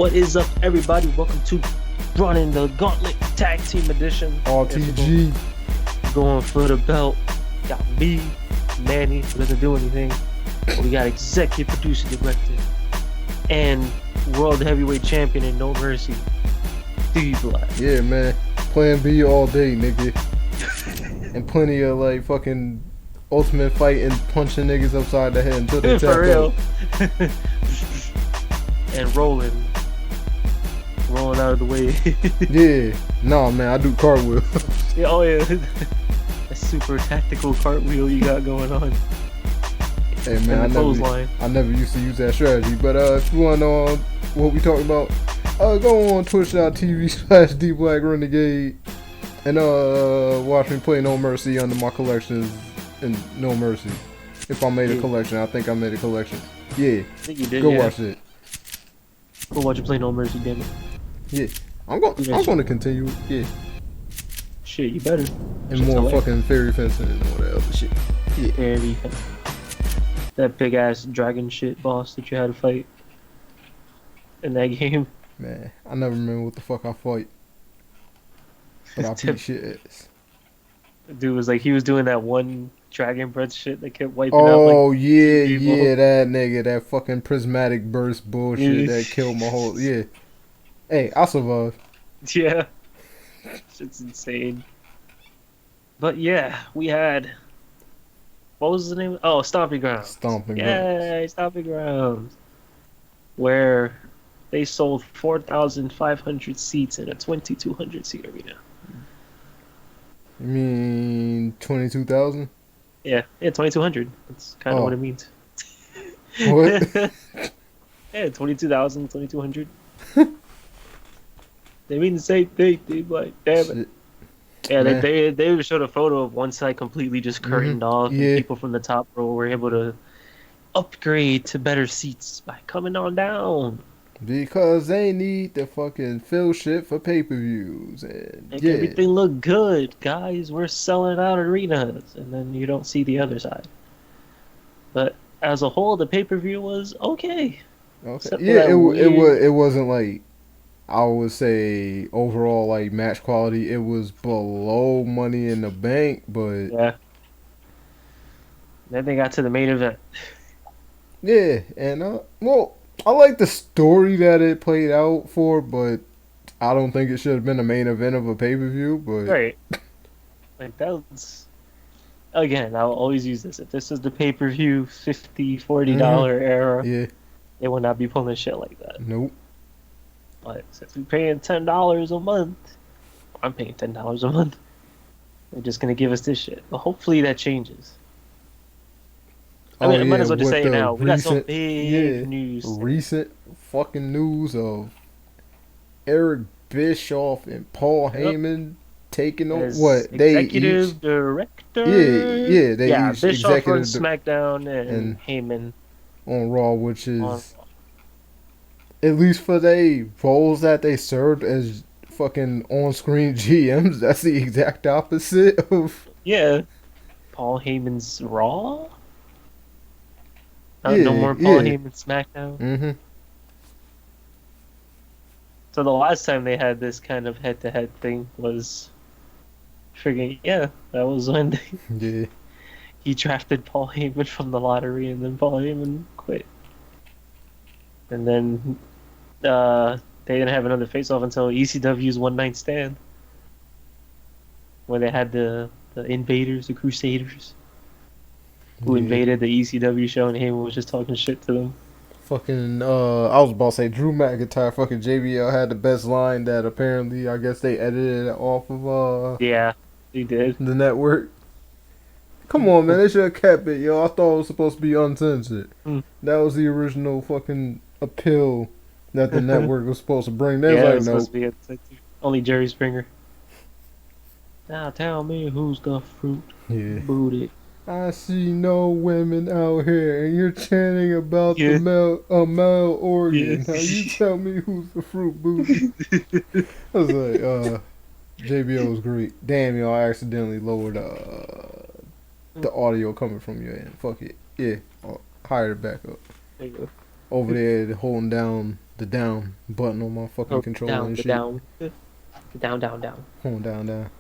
What is up, everybody? Welcome to running the Gauntlet Tag Team Edition. RTG. Going for the belt. Got me, Manny, who doesn't do anything. But we got executive producer, director, and world heavyweight champion in No Mercy, D Black. Yeah, man. Plan B all day, nigga. And plenty of like fucking ultimate fight and punching niggas upside the head until they tap For real. out. And rolling out of the way. Yeah. Nah, man, I do cartwheels. Yeah, oh yeah. A super tactical cartwheel you got going on. Hey man, I never used to use that strategy. But if you wanna know what we talking about, go on twitch.tv/DBlackRenegade and watch me play No Mercy under my collections in No Mercy. If I made a collection, I think I made a collection. Yeah. I think you did, Go watch it. Go watch you play No Mercy, damn it. Yeah. I'm gonna continue. Yeah. Shit, you better. And more fucking fairy fencing and all that other shit. Yeah. Fairy fencing. That big ass dragon shit boss that you had to fight in that game. Man, I never remember what the fuck I fight. But I beat shit ass. Dude was like, he was doing that one dragon breath shit that kept wiping out. Oh yeah, that nigga, that fucking prismatic burst bullshit that killed my whole. Yeah. Hey, I survived. Yeah. Shit's insane. But yeah, we had. What was the name? Oh, Stomping Grounds. Stomping Grounds. Yay, Stomping Grounds. Where they sold 4,500 seats in a 2,200 seat arena. You mean 22,000? Yeah, 2,200. That's kind of what it means. What? Yeah, 22,000, 2,200. They mean the same thing. They like, damn it. Yeah, they showed a photo of one side completely just curtained off, and people from the top row were able to upgrade to better seats by coming on down. Because they need to fucking fill shit for pay-per-views and make everything look good, guys. We're selling out arenas, and then you don't see the other side. But as a whole, the pay-per-view was okay. Okay. Yeah, it wasn't like, I would say overall like match quality. It was below Money in the Bank, but yeah. Then they got to the main event. Yeah, and well, I like the story that it played out for, but I don't think it should have been the main event of a pay-per-view. But right, like that's again, I'll always use this. If this is the pay-per-view $40 era, yeah, they would not be pulling shit like that. Nope. But since we're paying $10 a month, I'm paying $10 a month. They're just gonna give us this shit. But hopefully that changes. I mean, I might as well just say it now. We got some big news. Recent fucking news of Eric Bischoff and Paul Heyman taking over what executive director. Yeah, they each Bischoff on SmackDown and Heyman on Raw, which is at least for they roles that they served as fucking on-screen GMs. That's the exact opposite of Paul Heyman's Raw. No more Paul Heyman SmackDown. Mm-hmm. So the last time they had this kind of head-to-head thing was that was when he drafted Paul Heyman from the lottery, and then Paul Heyman quit. And then they didn't have another face-off until ECW's One Night Stand, where they had the Invaders, the Crusaders, who invaded the ECW show, and Heyman was just talking shit to them. Fucking, I was about to say Drew McIntyre, fucking JBL had the best line that apparently, I guess they edited it off of, yeah, he did. The network. Come on, man, they should have kept it, yo. I thought it was supposed to be uncensored. That was the original fucking appeal that the network was supposed to bring. They was like, supposed to be uncensored. Only Jerry Springer. Now tell me who's the fruit booty. I see no women out here, and you're chanting about the male organ. Now you tell me who's the fruit booty. I was like, JBL was great. Damn, y'all, I accidentally lowered the audio coming from your end. Fuck it. Yeah, higher it back up. There you go. over there holding down the down button on my fucking controller and shit. Down. Holding down.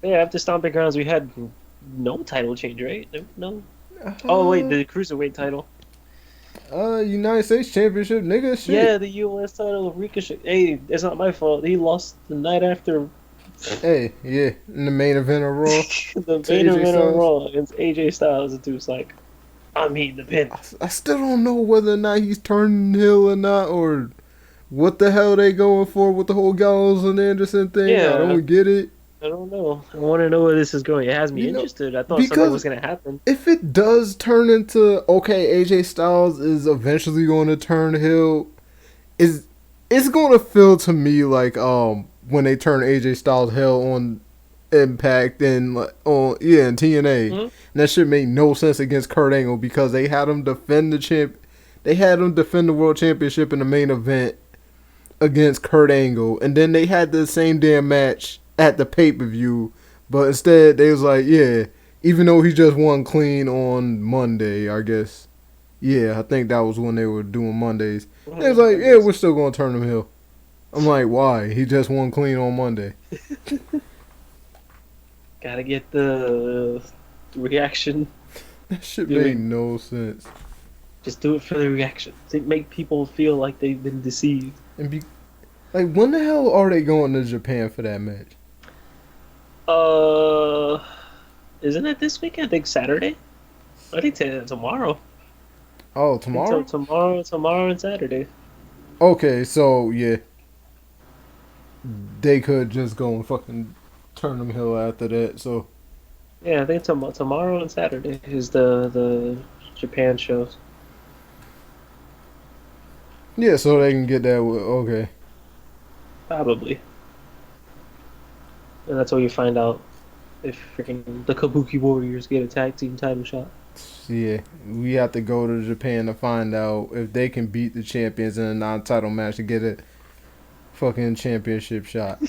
Yeah, after Stomping Grounds, we had no title change, right? No. Oh wait, the cruiserweight title. United States Championship, nigga, shit. Yeah, the U.S. title of Ricochet. Hey, it's not my fault. He lost the night after. Hey, yeah, in the main event of Raw. The main event of Raw against AJ Styles, and dude's like, I'm eating the pin. I still don't know whether or not he's turning heel or not, or what the hell they going for with the whole Gallows and Anderson thing. Yeah, I don't get it. I don't know. I want to know where this is going. It has me interested. I thought something was going to happen. If it does turn into, okay, AJ Styles is eventually going to turn heel, it's going to feel to me like when they turn AJ Styles heel on Impact and on in TNA. Mm-hmm. And that shit made no sense against Kurt Angle because they had him defend the World Championship in the main event against Kurt Angle, and then they had the same damn match at the pay-per-view, but instead they was like, yeah, even though he just won clean on Monday, I guess. Yeah, I think that was when they were doing Mondays. They was like, yeah, we're still going to turn him heel. I'm like, why? He just won clean on Monday. Gotta get the reaction. That shit made no sense. Just do it for the reaction. To make people feel like they've been deceived. And like, when the hell are they going to Japan for that match? Isn't it this weekend? I think Saturday. I think tomorrow. Oh, tomorrow? Tomorrow and Saturday. Okay, so yeah, they could just go and fucking turn them heel after that. So yeah, I think tomorrow and Saturday is the Japan shows. Yeah, so they can get that. Okay. Probably. And that's where you find out if freaking the Kabuki Warriors get a tag team title shot. Yeah, we have to go to Japan to find out if they can beat the champions in a non-title match to get a fucking championship shot.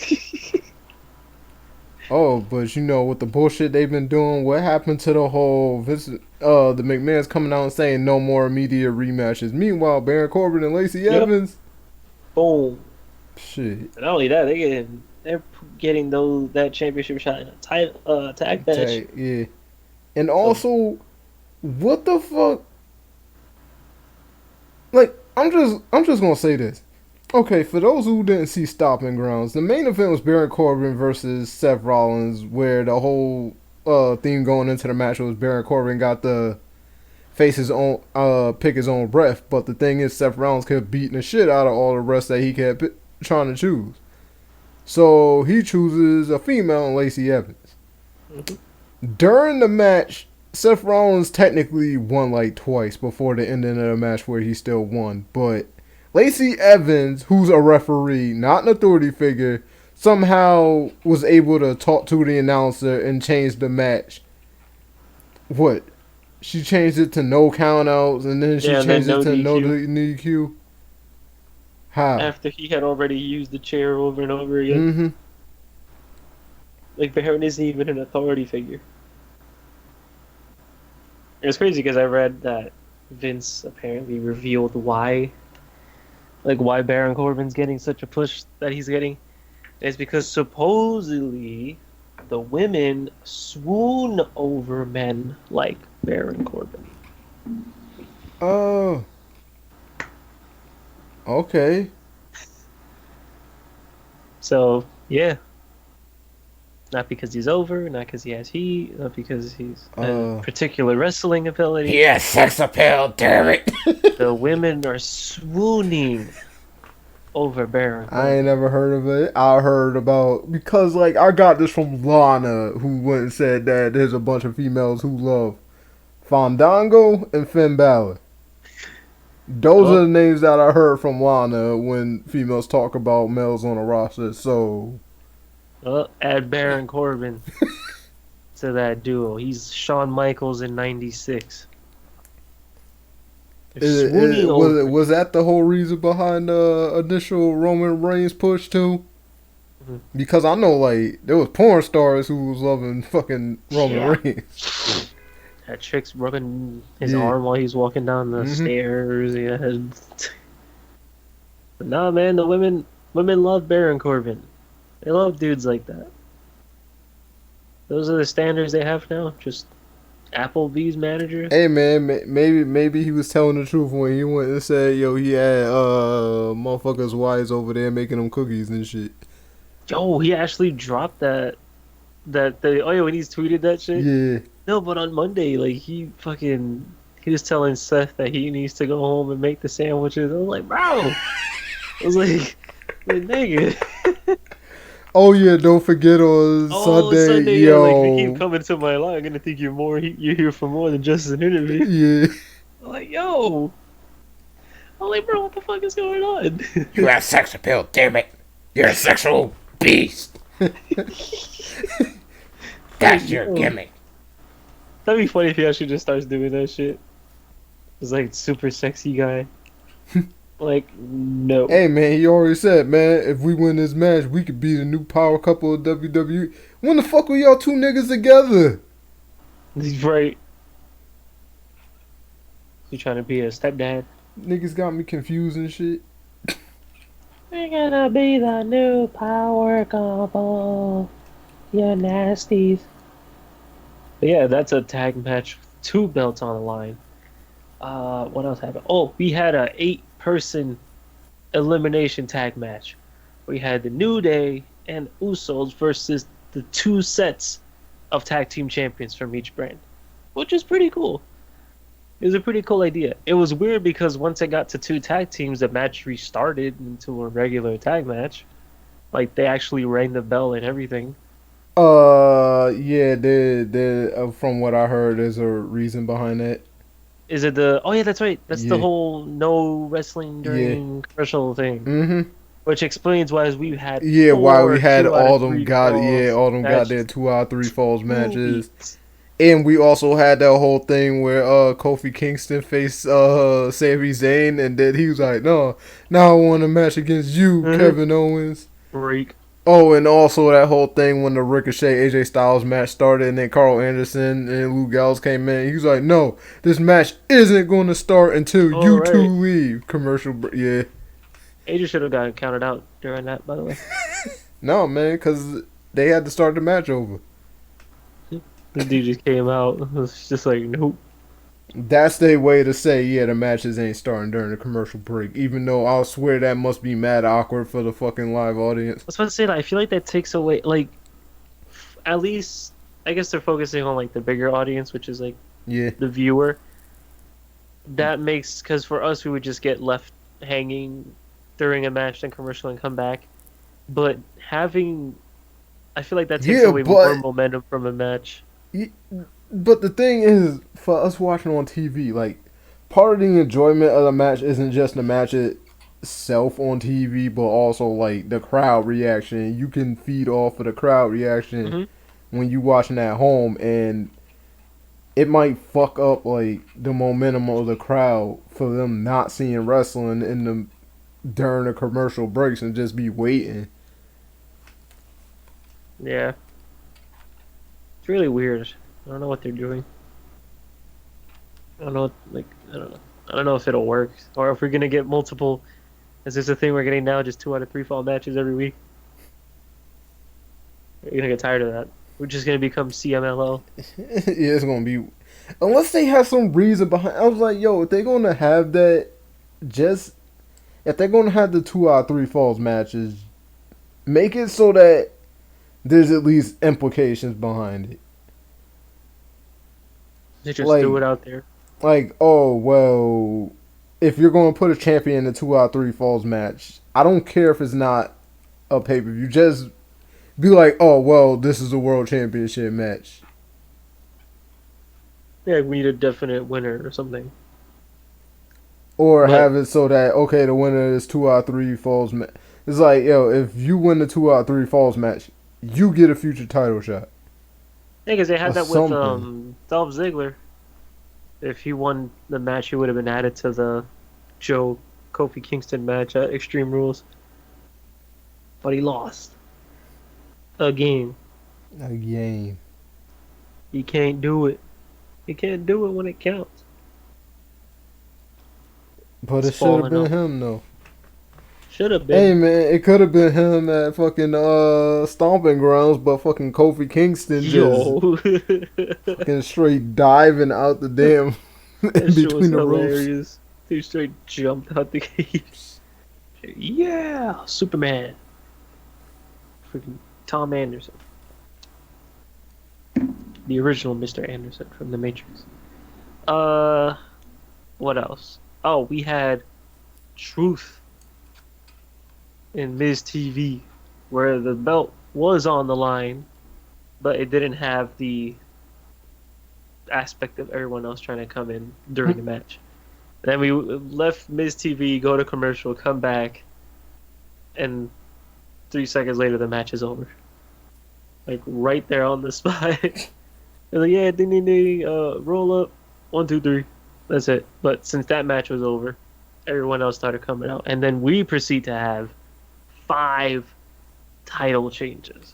Oh, but you know, with the bullshit they've been doing, what happened to the whole the McMahon's coming out and saying no more immediate rematches. Meanwhile, Baron Corbin and Lacey Evans. Boom. Shit. And not only that, they're getting that championship shot in a tag match. Yeah. And also, what the fuck? Like, I'm just gonna say this. Okay, for those who didn't see Stomping Grounds, the main event was Baron Corbin versus Seth Rollins, where the whole theme going into the match was Baron Corbin got to face his own, pick his own breath. But the thing is, Seth Rollins kept beating the shit out of all the rest that he kept trying to choose. So he chooses a female, Lacey Evans. Mm-hmm. During the match, Seth Rollins technically won like twice before the ending of the match where he still won. But Lacey Evans, who's a referee, not an authority figure, somehow was able to talk to the announcer and change the match. What? She changed it to no countouts, and then she changed it to no DQ. How? After he had already used the chair over and over again. Mm-hmm. Like, Baron isn't even an authority figure. It's crazy because I read that Vince apparently revealed why Baron Corbin's getting such a push that he's getting. It's because supposedly the women swoon over men like Baron Corbin. Oh. Okay. So, yeah. Not because he's over, not because he has heat, not because he's a particular wrestling ability. He has sex appeal, damn it. The women are swooning over Baron Corbin. I ain't never heard of it. I heard about, because like I got this from Lana, who went and said that there's a bunch of females who love Fandango and Finn Balor. Those are the names that I heard from Lana when females talk about males on a roster. So, add Baron Corbin to that duo. He's Shawn Michaels in '96. Was that the whole reason behind the initial Roman Reigns push too? Mm-hmm. Because I know like there was porn stars who was loving fucking Roman Reigns. Had chicks rubbing his Yeah. arm while he's walking down the Mm-hmm. stairs. He had... But nah, man, the women love Baron Corbin. They love dudes like that. Those are the standards they have now. Just Applebee's managers. Hey man, maybe he was telling the truth when he went and said, yo, he had motherfuckers' wives over there making them cookies and shit. Yo, he actually dropped oh yeah, when he's tweeted that shit. Yeah. No, but on Monday, like he was telling Seth that he needs to go home and make the sandwiches. I was like, bro. I was like nigga. Oh yeah, don't forget on Oh, Sunday, Sunday, yeah, like if you keep yo. coming to my line, I'm gonna think you're here for more than just an interview. Yeah. I'm like, yo. I'm like, bro, what the fuck is going on? You have sex appeal, damn it. You're a sexual beast. That's your gimmick. That'd be funny if he actually just starts doing that shit. It's like super sexy guy. Like, no. Hey man, he already said, man, if we win this match, we could be the new power couple of WWE. When the fuck were y'all two niggas together? He's right. You trying to be a stepdad? Niggas got me confused and shit. We're gonna be the new power couple. You nasties. But yeah, that's a tag match with 2 belts on the line. What else happened? Oh, we had a 8-person elimination tag match. We had the New Day and Usos versus the 2 sets of tag team champions from each brand, which is pretty cool. It was a pretty cool idea. It was weird because once it got to 2 tag teams, the match restarted into a regular tag match. Like they actually rang the bell and everything. Yeah, from what I heard, there's a reason behind that. Is it the? Oh yeah, that's right. That's the Yeah. whole no wrestling Yeah. during commercial thing, Mm-hmm. which explains why we've had Yeah, why we 4 had 2 out all of them 3 got falls all them matches. goddamn 2 out of 3 falls 2 matches. weeks. And we also had that whole thing where Kofi Kingston faced Sami Zayn, and then he was like, no, now I want a match against you, Kevin Owens. Freak. Oh, and also that whole thing when the Ricochet AJ Styles match started, and then Carl Anderson and Luke Gallows came in. He was like, no, this match isn't going to start until All you two right. leave. Yeah. AJ should have gotten counted out during that, by the way. No, man, because they had to start the match over. The dude just came out. It was just like, nope. That's their way to say, yeah, the matches ain't starting during the commercial break. Even though I'll swear that must be mad awkward for the fucking live audience. I was about to say that. I feel like that takes away, like, at least, I guess they're focusing on, like, the bigger audience, which is, like, Yeah. the viewer. That makes, because for us, we would just get left hanging during a match and commercial and come back. But I feel like that takes away more momentum from a match. But the thing is, for us watching on TV, like, part of the enjoyment of the match isn't just the match itself on TV, but also, like, the crowd reaction. You can feed off of the crowd reaction when you watching at home, and it might fuck up, like, the momentum of the crowd for them not seeing wrestling during the commercial breaks and just be waiting. Yeah. It's really weird. I don't know what they're doing. I don't know, I don't know. I don't know if it'll work or if we're gonna get multiple. Is this a thing we're getting now? Just 2 out of 3 fall matches every week. You're gonna get tired of that. We're just gonna become CMLL. Yeah, it's gonna be, unless they have some reason behind. I was like, yo, if they're gonna have that, if they're gonna have the 2 out of 3 falls matches, make it so that there's at least implications behind it. They just threw it out there. Like, oh, well, if you're going to put a champion in a 2 out of 3 falls match, I don't care if it's not a pay-per-view. Just be like, oh, well, this is a world championship match. Yeah, we need a definite winner or something. Or have it so that, okay, the winner is 2 out of 3 falls match. It's like, yo, if you win the 2 out of 3 falls match, you get a future title shot. Yeah, because they had that with Dolph Ziggler. If he won the match, he would have been added to the Joe Kofi Kingston match at Extreme Rules. But he lost. Again. Again. He can't do it. He can't do it when it counts. But It's it should have falling been off. him though. Should have Hey been. man, it could have been him at fucking stomping grounds, but fucking Kofi Kingston just Yo. fucking straight diving out the damn That in shit was between the ropes. hilarious. He straight jumped out the cage. Yeah, Superman. Freaking Tom Anderson. The original Mr. Anderson from The Matrix. What else? Oh, we had Truth in Miz TV, where the belt was on the line, but it didn't have the aspect of everyone else trying to come in during the match. Then we left Miz TV, go to commercial, come back, and 3 seconds later the match is over. Like right there on the spot. They're like, yeah, ding ding ding, roll up, 1, 2, 3. That's it. But since that match was over, everyone else started coming out, and then we proceed to have 5 title changes.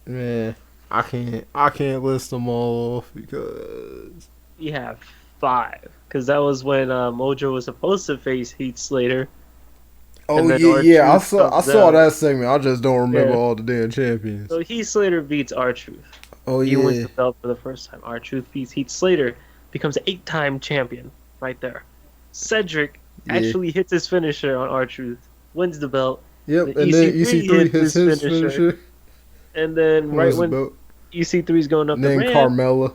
Man, I can't list them all off because We have 5, because that was when Mojo was supposed to face Heath Slater. oh then yeah, I R-Truth saw comes out. that segment. I just don't remember Yeah. all the damn champions. So Heath Slater beats R-Truth. Oh He wins yeah, the belt for the first time. R-Truth beats Heath Slater, becomes an 8-time champion right there. Cedric Yeah. actually hits his finisher on R-Truth, wins the belt, yep. The And then EC3 EC3 hits hits his his finisher. finisher. and then right Wins the when belt. EC3's going up And the then ramp,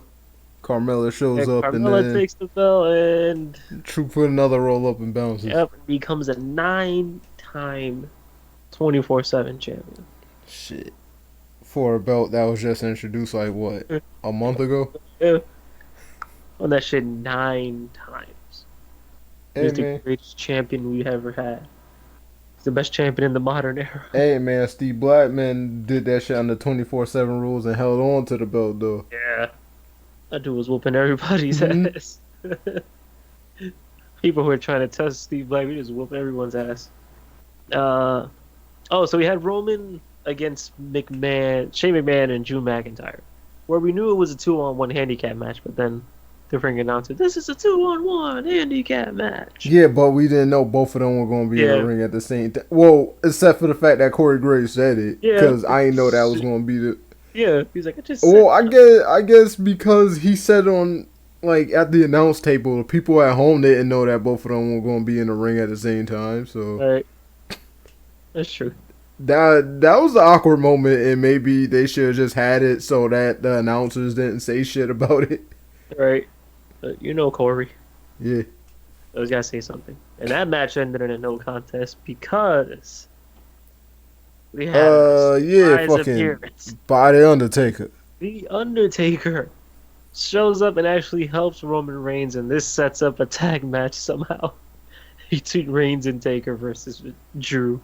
Carmella shows up, and Carmella then takes the belt and True put another roll up and bounces. yep, becomes a 9-time 24/7 champion. Shit. For a belt that was just introduced like what, a month ago? Yeah. Won that shit 9 times. Hey He's the man. greatest champion we've ever had. He's the best champion in the modern era. Hey man, Steve Blackman did that shit under 24/7 rules and held on to the belt though. Yeah. That dude was whooping everybody's Mhm. ass. People who are trying to test Steve Black, we just whoop everyone's ass. So we had Roman against Shane McMahon and Drew McIntyre, where we knew it was a 2-on-1 handicap match, but then the ring announced it. This is a 2-on-1 handicap match. Yeah, but we didn't know both of them were going to be in Yeah. the ring at the same time. Well, except for the fact that Corey Graves said it, Yeah. because I didn't know that was going to be the. Yeah, he's like, I just. Well, I guess because he said on like at the announce table, the people at home didn't know that both of them were going to be in the ring at the same time. So All right, that's true. that was the awkward moment, and maybe they should have just had it so that the announcers didn't say shit about it. Right, Corey. Yeah. Those guys say something, and that match ended in a no contest because we had a yeah, surprise fucking appearance. by the Undertaker. The Undertaker shows up and actually helps Roman Reigns, and this sets up a tag match somehow between Reigns and Taker versus Drew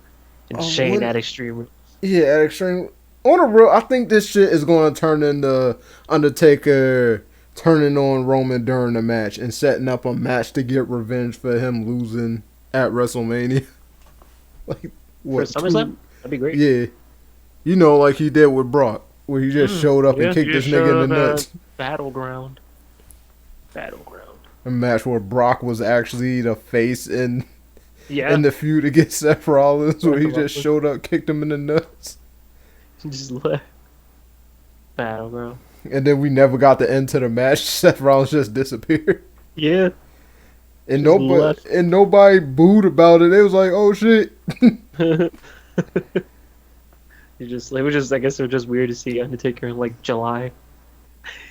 and Oh, Shane what- at Extreme Rules. Yeah, at Extreme. On the real, I think this shit is going to turn into Undertaker turning on Roman during the match and setting up a match to get revenge for him losing at WrestleMania. Like, what? For SummerSlam? That'd be great. Yeah. You know, like he did with Brock, where he just showed up and Yeah, kicked he this just nigga showed in the up at nuts. Battleground. A match where Brock was actually the face in Yeah. the feud against Seth Rollins, where he Seth just Rollins. showed up, kicked him in the nuts. Just left. Battleground. And then we never got the end to the match. Seth Rollins just disappeared. Yeah. And Just left. nobody booed about it. It was like, oh shit. I guess it was just weird to see Undertaker in like July.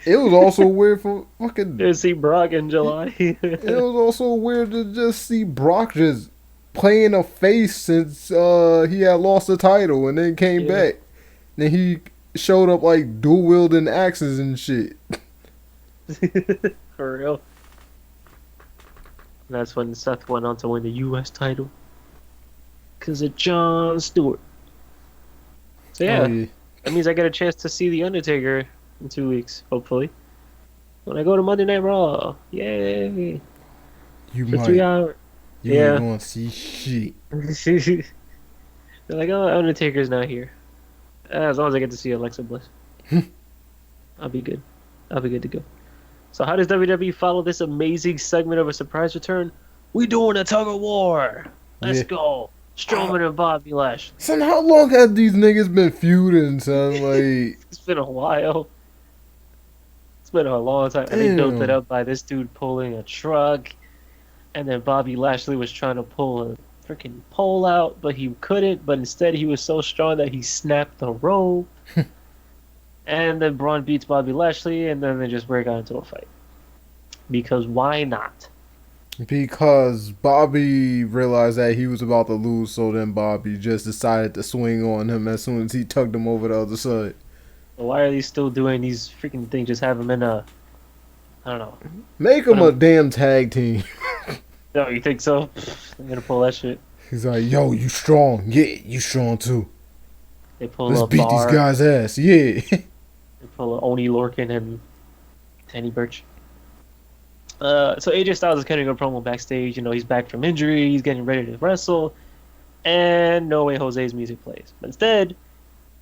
It was also weird for fucking. To see Brock in July. It was also weird to just see Brock just playing a face since he had lost the title and then came Yeah. back. Then he showed up like dual wielding axes and shit. For real. And that's when Seth went on to win the U.S. title. Because of Jon Stewart. So yeah, Oh, yeah. that means I get a chance to see The Undertaker in 2 weeks, hopefully. When I go to Monday Night Raw. Yay! You For might. 3 hours. You Yeah. ain't gonna see shit. They're like, oh, Undertaker's not here. As long as I get to see Alexa Bliss. I'll be good. I'll be good to go. So how does WWE follow this amazing segment of a surprise return? We doing a tug of war. Let's Yeah. go. Uh, Strowman and Bobby Lashley. Son, how long have these niggas been feuding, son? Like, It's been a while. It's been a long time. And they built it damn. up by this dude pulling a truck. And then Bobby Lashley was trying to pull a freaking pole out, but he couldn't. But instead, he was so strong that he snapped the rope. And then Braun beats Bobby Lashley, and then they just break out into a fight. Because why not? Because Bobby realized that he was about to lose, so then Bobby just decided to swing on him as soon as he tugged him over the other side. But why are they still doing these freaking things? Just have him in a, I don't know. Make him a damn tag team. No, you think so? They're gonna pull that shit. He's like, yo, you strong. Yeah, you strong too. They pull Let's a beat bar. these guys' ass. Yeah. They pull a Oni Lorcan and Danny Burch. So AJ Styles is cutting a promo backstage. You know, he's back from injury. He's getting ready to wrestle. And No Way Jose's music plays. But instead,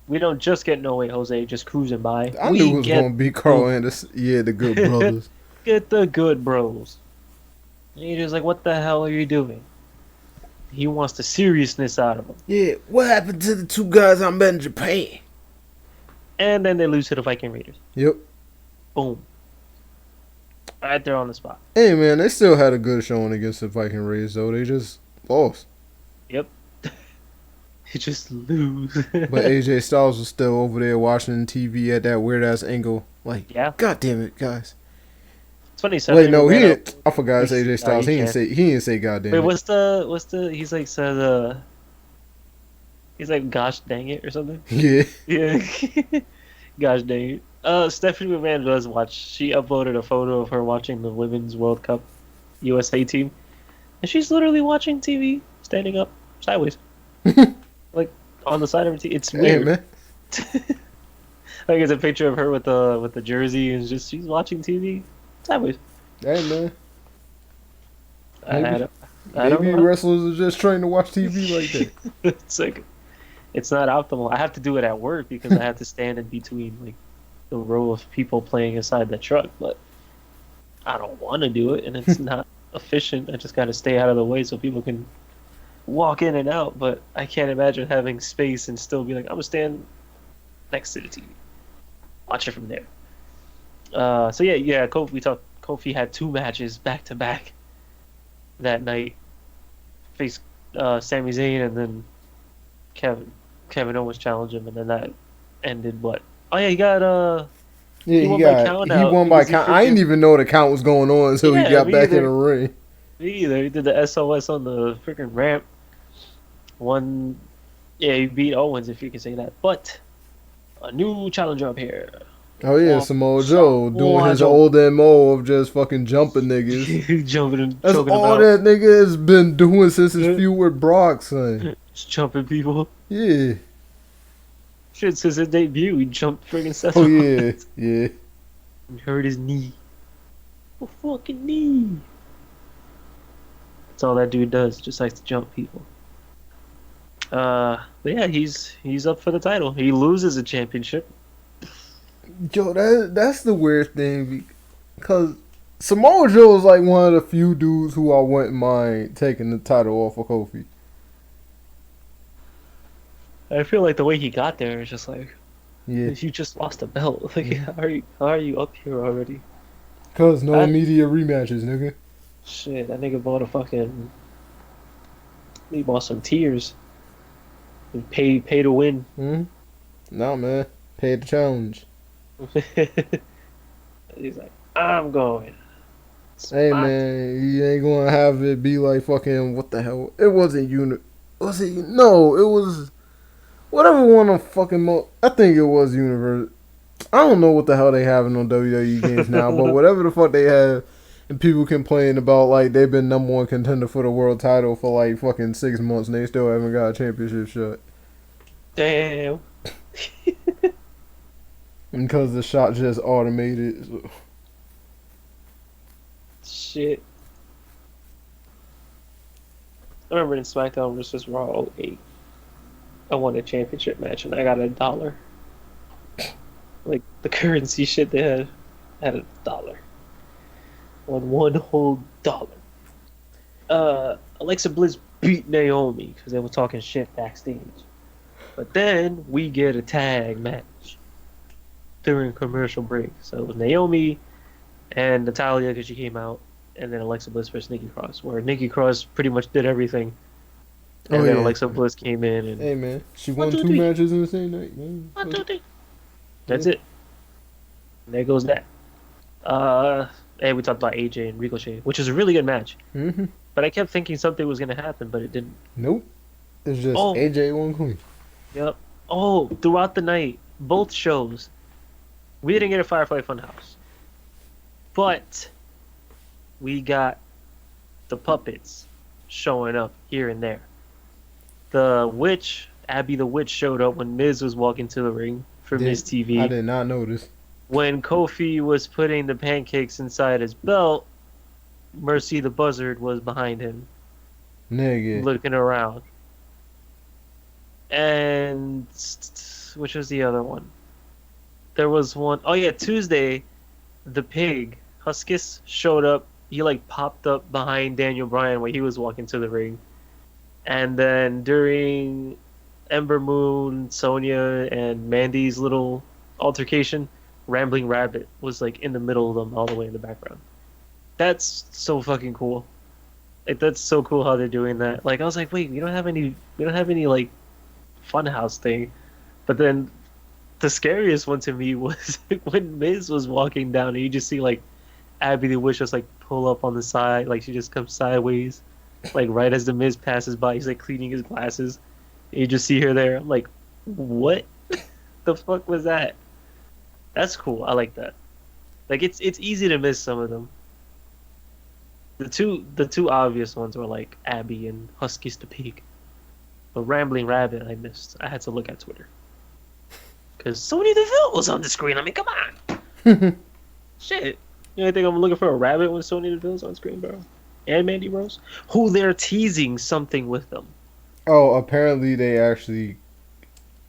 we don't just get No Way Jose just cruising by. I knew it was going to be Carl Anderson. Yeah, the Good Brothers. Get the Good Bros. And AJ's like, what the hell are you doing? He wants the seriousness out of him. Yeah, what happened to the two guys I met in Japan? And then they lose to the Viking Raiders. Yep. Boom. Right there on the spot. Hey, man, they still had a good showing against the Viking Raiders, though. They just lost. Yep. They just lose. But AJ Styles was still over there watching TV at that weird-ass angle. Like, Yeah. God damn it, guys. It's funny. So Wait, no, he didn't. I forgot it's AJ Styles. he He didn't say God damn Wait, it. what's the? He's like says he's like, gosh dang it or something. Yeah. Yeah. Gosh dang it. Stephanie McMahon does watch. She uploaded a photo of her watching the Women's World Cup USA team, and she's literally watching TV, standing up sideways, like on the side of her TV. It's Hey, weird. man. Like it's a picture of her with the jersey, and just she's watching TV sideways. Hey, man. I don't Maybe know. wrestlers are just trained to watch TV like that. It's like it's not optimal. I have to do it at work because I have to stand in between like the row of people playing inside the truck, but I don't want to do it and it's not efficient. I just got to stay out of the way so people can walk in and out, but I can't imagine having space and still be like, I'm gonna stand next to the TV. Watch it from there. So yeah, Kofi had 2 matches back to back that night. Faced Sami Zayn and then Kevin Owens challenged him, and then that ended what? Oh yeah, he got Yeah, he won by count out won by because he count. I didn't even know the count was going on until he Yeah, got me back in either. the ring. Me either. He did the SOS on the freaking ramp. He beat Owens if you can say that. But a new challenger up here. Oh yeah, Well, Samoa Joe doing his Joe. old MO of just fucking jumping niggas. Jumping and That's choking all them out. that nigga has been doing since his Yeah. feud with Brock, son. Just jumping people. Yeah. Shit, since his debut, he jumped friggin' Seth Oh Rollins yeah, yeah. and hurt his knee. A fucking knee. That's all that dude does. Just likes to jump people. But yeah, he's up for the title. He loses a championship. Yo, that's the weird thing because Samoa Joe is like one of the few dudes who I wouldn't mind taking the title off of Kofi. I feel like the way he got there is just like, Yeah, you just lost a belt. Like, how are you up here already? cause no I- immediate rematches, nigga. Shit, that nigga bought a fucking. He bought some tears. And pay to win. Hmm. Nah, man, pay the challenge. He's like, I'm going. It's Hey my- man, you ain't gonna have it be like fucking what the hell? It wasn't Was it? No, it was whatever one of fucking. I think it was Universe. I don't know what the hell they having on WWE games now, but whatever the fuck they have, and people complain about like they've been number 1 contender for the world title for like fucking 6 months and they still haven't got a championship shot. Damn. Because the shot just automated. So. Shit. I remember in SmackDown vs. Raw 08, I won a championship match and I got $1. Like the currency shit they had $1. on $1 whole. Alexa Bliss beat Naomi because they were talking shit backstage. But then we get a tag match during commercial break. So it was Naomi and Natalia because she came out, and then Alexa Bliss versus Nikki Cross, where Nikki Cross pretty much did everything. And then Alexa Bliss came in and hey man, she won two matches in the same night. Man. 1, 2, 3. That's it. And there goes that. And we talked about AJ and Ricochet, which is a really good match. Mm-hmm. But I kept thinking something was gonna happen, but it didn't. Nope. It's just AJ won clean. Yep. Oh, throughout the night, both shows, we didn't get a Firefly Funhouse, but we got the puppets showing up here and there. The witch, Abby the Witch, showed up when Miz was walking to the ring for Miz TV. I did not notice. When Kofi was putting the pancakes inside his belt, Mercy the Buzzard was behind him. Nigga. Looking around. And which was the other one? There was one. Oh yeah, Tuesday, the pig, Huskus, showed up. He like popped up behind Daniel Bryan when he was walking to the ring. And then during Ember Moon, Sonya, and Mandy's little altercation, Rambling Rabbit was like in the middle of them, all the way in the background. That's so fucking cool. Like that's so cool how they're doing that. Like I was like, wait, we don't have any like funhouse thing. But then the scariest one to me was when Miz was walking down and you just see like Abby the Witch just like pull up on the side, like she just comes sideways, like right as the Miz passes by, he's like cleaning his glasses. And you just see her there. I'm like, what the fuck was that? That's cool. I like that. Like it's easy to miss some of them. The two obvious ones were like Abby and Husky's the pig. But Rambling Rabbit I missed. I had to look at Twitter. Because Sonya Deville was on the screen. I mean, come on. Shit. You know, think I'm looking for a rabbit when Sonya Deville's on screen, bro? And Mandy Rose? Who they're teasing something with them. Oh, apparently they actually...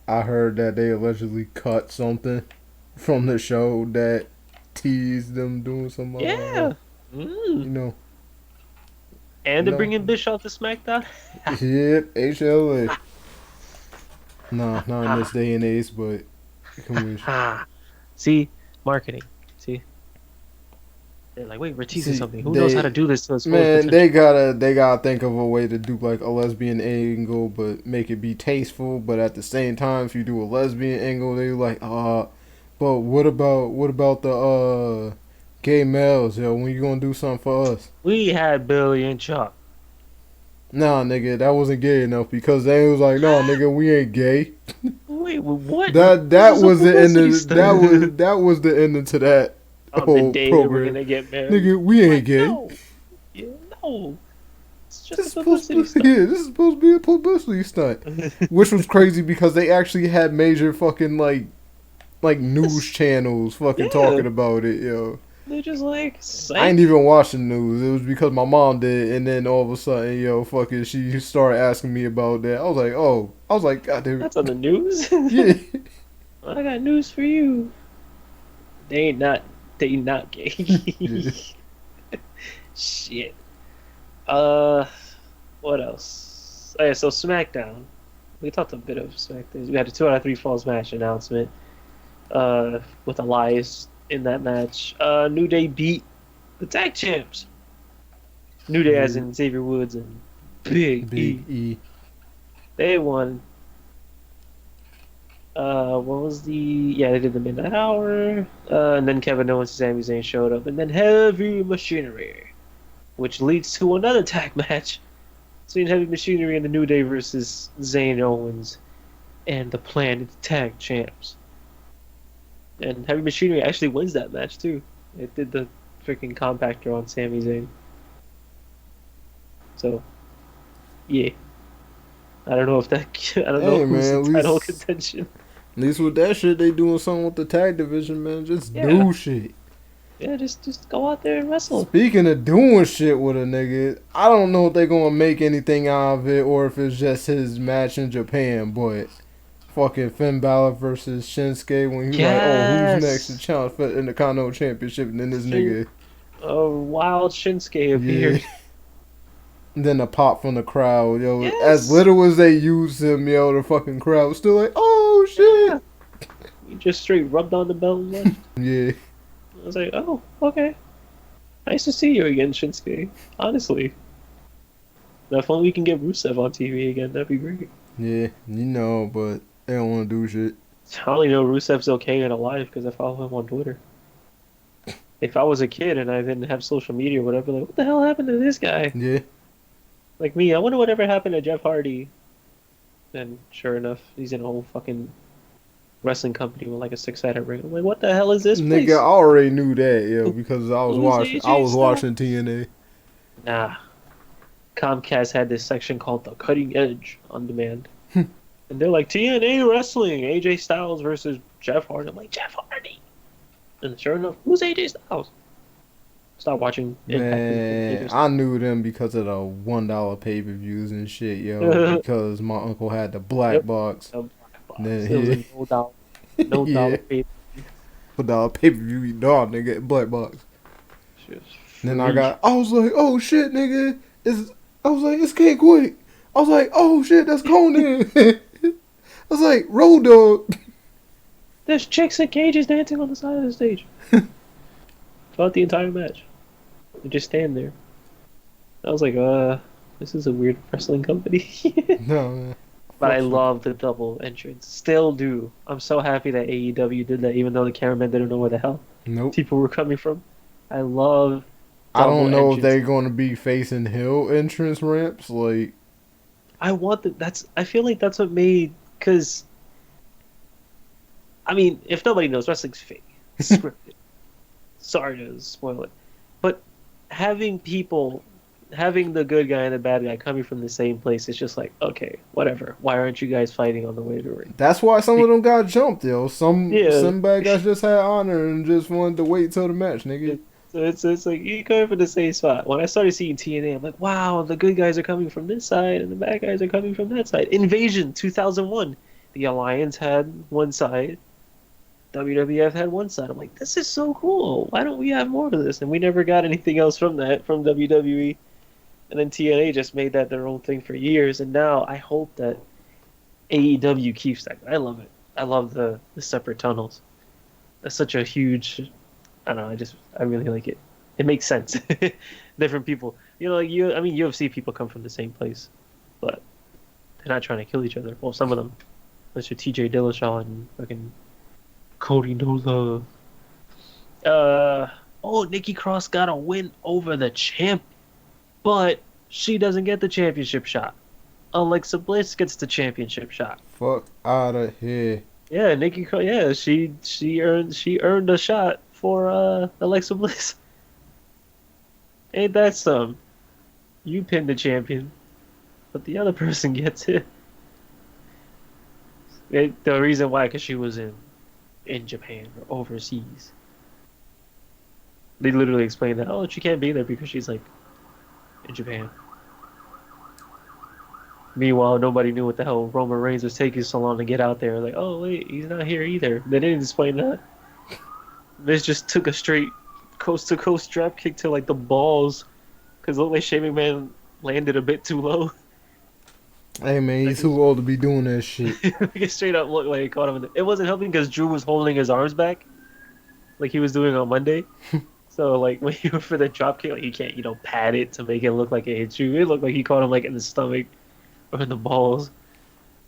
I heard that they allegedly cut something from the show that teased them doing some... Yeah. You know. And they're bringing Bischoff to SmackDown? Yep, HLA. Nah, not in this day and age, but you can wish. See? Marketing. See? They're like, wait, we're teasing something. Who knows how to do this to us? Man, they gotta think of a way to do like a lesbian angle, but make it be tasteful. But at the same time, if you do a lesbian angle, they like, but what about the gay males? Yo, when you gonna do something for us? We had Billy and Chuck. Nah, nigga, that wasn't gay enough because they was like, no, nigga, we ain't gay. Wait, what? That was the end of that was the ending to that. The day program. We're gonna get married. Nigga, we ain't gay. No. Yeah, no. It's just a publicity stunt. Yeah, this is supposed to be a publicity stunt. Which was crazy because they actually had major fucking like news channels fucking talking about it, yo. They're just like, I ain't even watching the news. It was because my mom did, and then all of a sudden, yo, fucking, she started asking me about that. I was like, God damn it. That's on the news? Yeah. I got news for you. They not gay. Yeah. Shit. What else? Oh yeah, so SmackDown. We talked a bit of SmackDown. We had a 2 out of 3 Falls match announcement. With Elias in that match. New Day beat the tag champs. New Day as in Xavier Woods and Big E. They won. What was they did the Midnight Hour. And then Kevin Owens and Sami Zayn showed up. And then Heavy Machinery. Which leads to another tag match between Heavy Machinery and the New Day versus Zayn Owens and the Planet Tag Champs. And Heavy Machinery actually wins that match too. It did the freaking compactor on Sami Zayn. So, yeah. I don't know if that. I don't know who's in title contention. At least with that shit, they doing something with the tag division, man. Just do shit. Yeah, just go out there and wrestle. Speaking of doing shit with a nigga, I don't know if they're gonna make anything out of it or if it's just his match in Japan, but fucking Finn Balor versus Shinsuke when he like, oh, who's next to challenge for the Intercontinental Championship, and then this nigga a wild Shinsuke Yeah. appeared. And then a pop from the crowd, yo. As Yes. little as they used him, yo, the fucking crowd still like, oh Yeah. shit. He just straight rubbed on the belt and left. Yeah. I was like, oh, okay. Nice to see you again, Shinsuke. Honestly. If only we can get Rusev on TV again, that'd be great. Yeah, but they don't want to do shit. I only know Rusev's okay and alive because I follow him on Twitter. If I was a kid and I didn't have social media or whatever, like, what the hell happened to this guy? Yeah. Like me, I wonder whatever happened to Jeff Hardy. And sure enough, he's in a whole fucking wrestling company with like a six-sided ring. I'm like, what the hell is this Nigga, I place? already knew that, yo, because I was Who's watching. I AJ was watching Styles? TNA. Nah, Comcast had this section called the Cutting Edge on demand. And they're like, TNA Wrestling, AJ Styles versus Jeff Hardy. I'm like, Jeff Hardy. And sure enough, who's AJ Styles? Stop watching Man, Impact. I knew them because of the $1 pay-per-views and shit, yo. Because my uncle had the black Yep. box. A black box. Then It was he, a no yeah, dollar pay. $1 pay-per-view, you dog, nigga, black box. Then I was like, oh shit, nigga, it's K Quick. I was like, oh shit, that's Conan. I was like, Road Dog. There's chicks in cages dancing on the side of the stage. Throughout the entire match. They just stand there. I was like, this is a weird wrestling company. No, man. But I love the double entrance. Still do. I'm so happy that AEW did that, even though the cameraman didn't know where the hell Nope. people were coming from. I love I don't know if entrance. they're going to be facing hill entrance ramps. Like, I want that. I feel like that's what made. Because, I mean, if nobody knows, wrestling's fake. It's scripted. Sorry to spoil it. But having the good guy and the bad guy coming from the same place, it's just like, okay, whatever. Why aren't you guys fighting on the way to the ring? that's why some of them got jumped, yo. Some Yeah. bad guys just had honor and just wanted to wait till the match, nigga. So it's like you coming from the same spot. When I started seeing TNA, I'm like, wow, the good guys are coming from this side and the bad guys are coming from that side. Invasion 2001, the Alliance had one side, WWF had one side. I'm like, this is so cool. Why don't we have more of this? And we never got anything else from that from WWE. And then TNA just made that their own thing for years. And now I hope that AEW keeps that. I love it. I love the separate tunnels. That's such a huge. I don't know. I really like it. It makes sense. Different people, like you. I mean, UFC people come from the same place, but they're not trying to kill each other. Well, some of them. Unless you're T.J. Dillashaw and fucking Cody Nola. Nikki Cross got a win over the champ, but she doesn't get the championship shot. Alexa Bliss gets the championship shot. Fuck out of here. Yeah, Nikki Cross. Yeah, she earned a shot for Alexa Bliss. Ain't that some? You pinned the champion, but the other person gets it. The reason why, because she was in Japan or overseas. They literally explained that. Oh, she can't be there because she's like in Japan. Meanwhile, nobody knew what the hell Roman Reigns was taking so long to get out there. Like, oh wait, he's not here either. They didn't explain that. Miz just took a straight coast to coast drop kick to like the balls, because it looked like Shane McMahon landed a bit too low. Hey man, he's too old to be doing that shit. It straight up looked like he caught him. It wasn't helping because Drew was holding his arms back, like he was doing on Monday. So like when you went for the drop kick, like, you can't pad it to make it look like it hit you. It looked like he caught him like in the stomach or in the balls.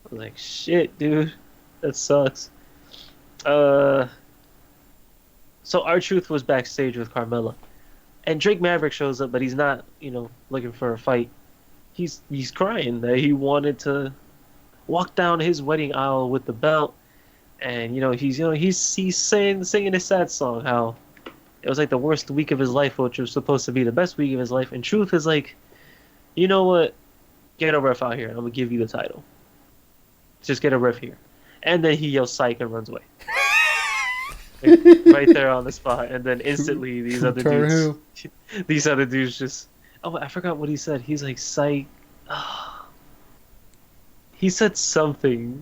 I was like, shit, dude, that sucks. So R-Truth was backstage with Carmella, and Drake Maverick shows up, but he's not, looking for a fight. He's crying that he wanted to walk down his wedding aisle with the belt, and he's singing his sad song, how it was like the worst week of his life, which was supposed to be the best week of his life. And Truth is like, you know what? Get a ref out here, and I'm gonna give you the title. Just get a ref here, and then he yells "psych" and runs away. Right there on the spot, and then instantly these other dudes just. Oh, I forgot what he said. He's like psych. He said something.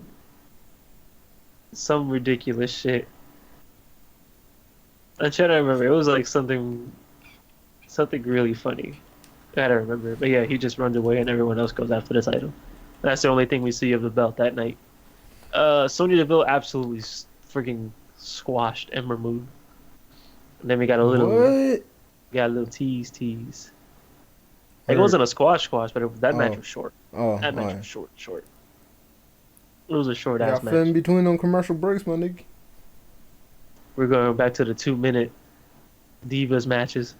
Some ridiculous shit. I'm trying to remember. It was like something something really funny. I gotta remember. But yeah, he just runs away and everyone else goes after the title. That's the only thing we see of the belt that night. Sonya Deville absolutely freaking squashed Ember Moon. And then we What? got a little tease. Like, it Or, wasn't a squash, but that match oh, was short. oh, That match alright. was short. It was a short ass Got fit in match. between them commercial breaks, my nigga. We're going back to the 2 minute Divas matches.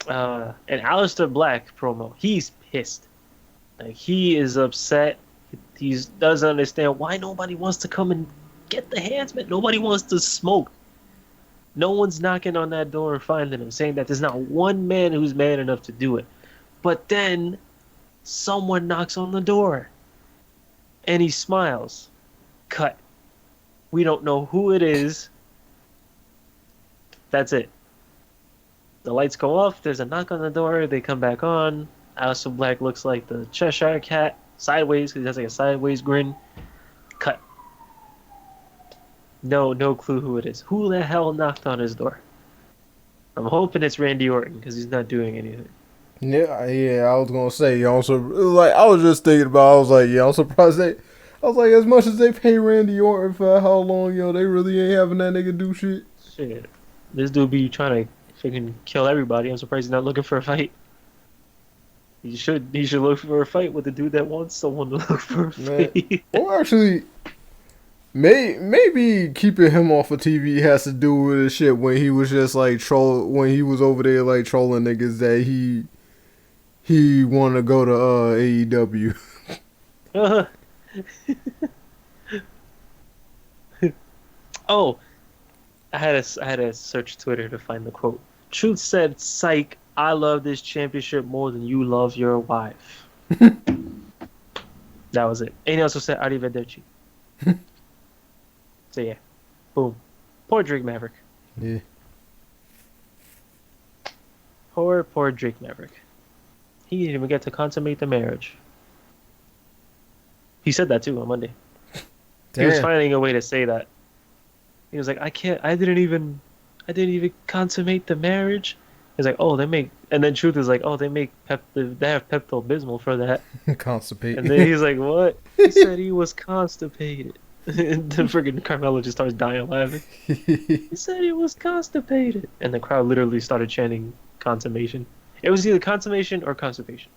And Aleister Black promo. He's pissed. Like, he is upset. He doesn't understand why nobody wants to come and get the handsman. Nobody wants to smoke. No one's knocking on that door and finding him, saying that there's not one man who's man enough to do it. But then someone knocks on the door and he smiles. Cut. We don't know who it is. That's it. The lights go off. There's a knock on the door. They come back on. Aleister Black looks like the Cheshire Cat sideways because he has like a sideways grin. Cut. No clue who it is. Who the hell knocked on his door? I'm hoping it's Randy Orton because he's not doing anything. Yeah, I was gonna say, also, like, I was just thinking about, I was like, yeah, I'm surprised I was like, as much as they pay Randy Orton for how long, they really ain't having that nigga do shit. Shit. This dude be trying to freaking kill everybody. I'm surprised he's not looking for a fight. He should look for a fight with the dude that wants someone to look for a fight. Well, actually, maybe keeping him off of TV has to do with the shit when he was just like when he was over there like trolling niggas that he want to go to AEW. Oh, I had to search Twitter to find the quote. Truth said, "Psych, I love this championship more than you love your wife." That was it. And he also said, "Arrivederci." So yeah, boom. Poor Drake Maverick. Yeah. Poor Drake Maverick. He didn't even get to consummate the marriage. He said that too on Monday. He was finding a way to say that. He was like, I didn't even consummate the marriage. He's like, oh, they make, and then Truth is like, oh, they have Pepto-Bismol for that. Constipated. And then he's like, what? He said he was constipated. And then friggin' Carmelo just starts dying laughing. He said he was constipated. And the crowd literally started chanting consummation. It was either consummation or constipation.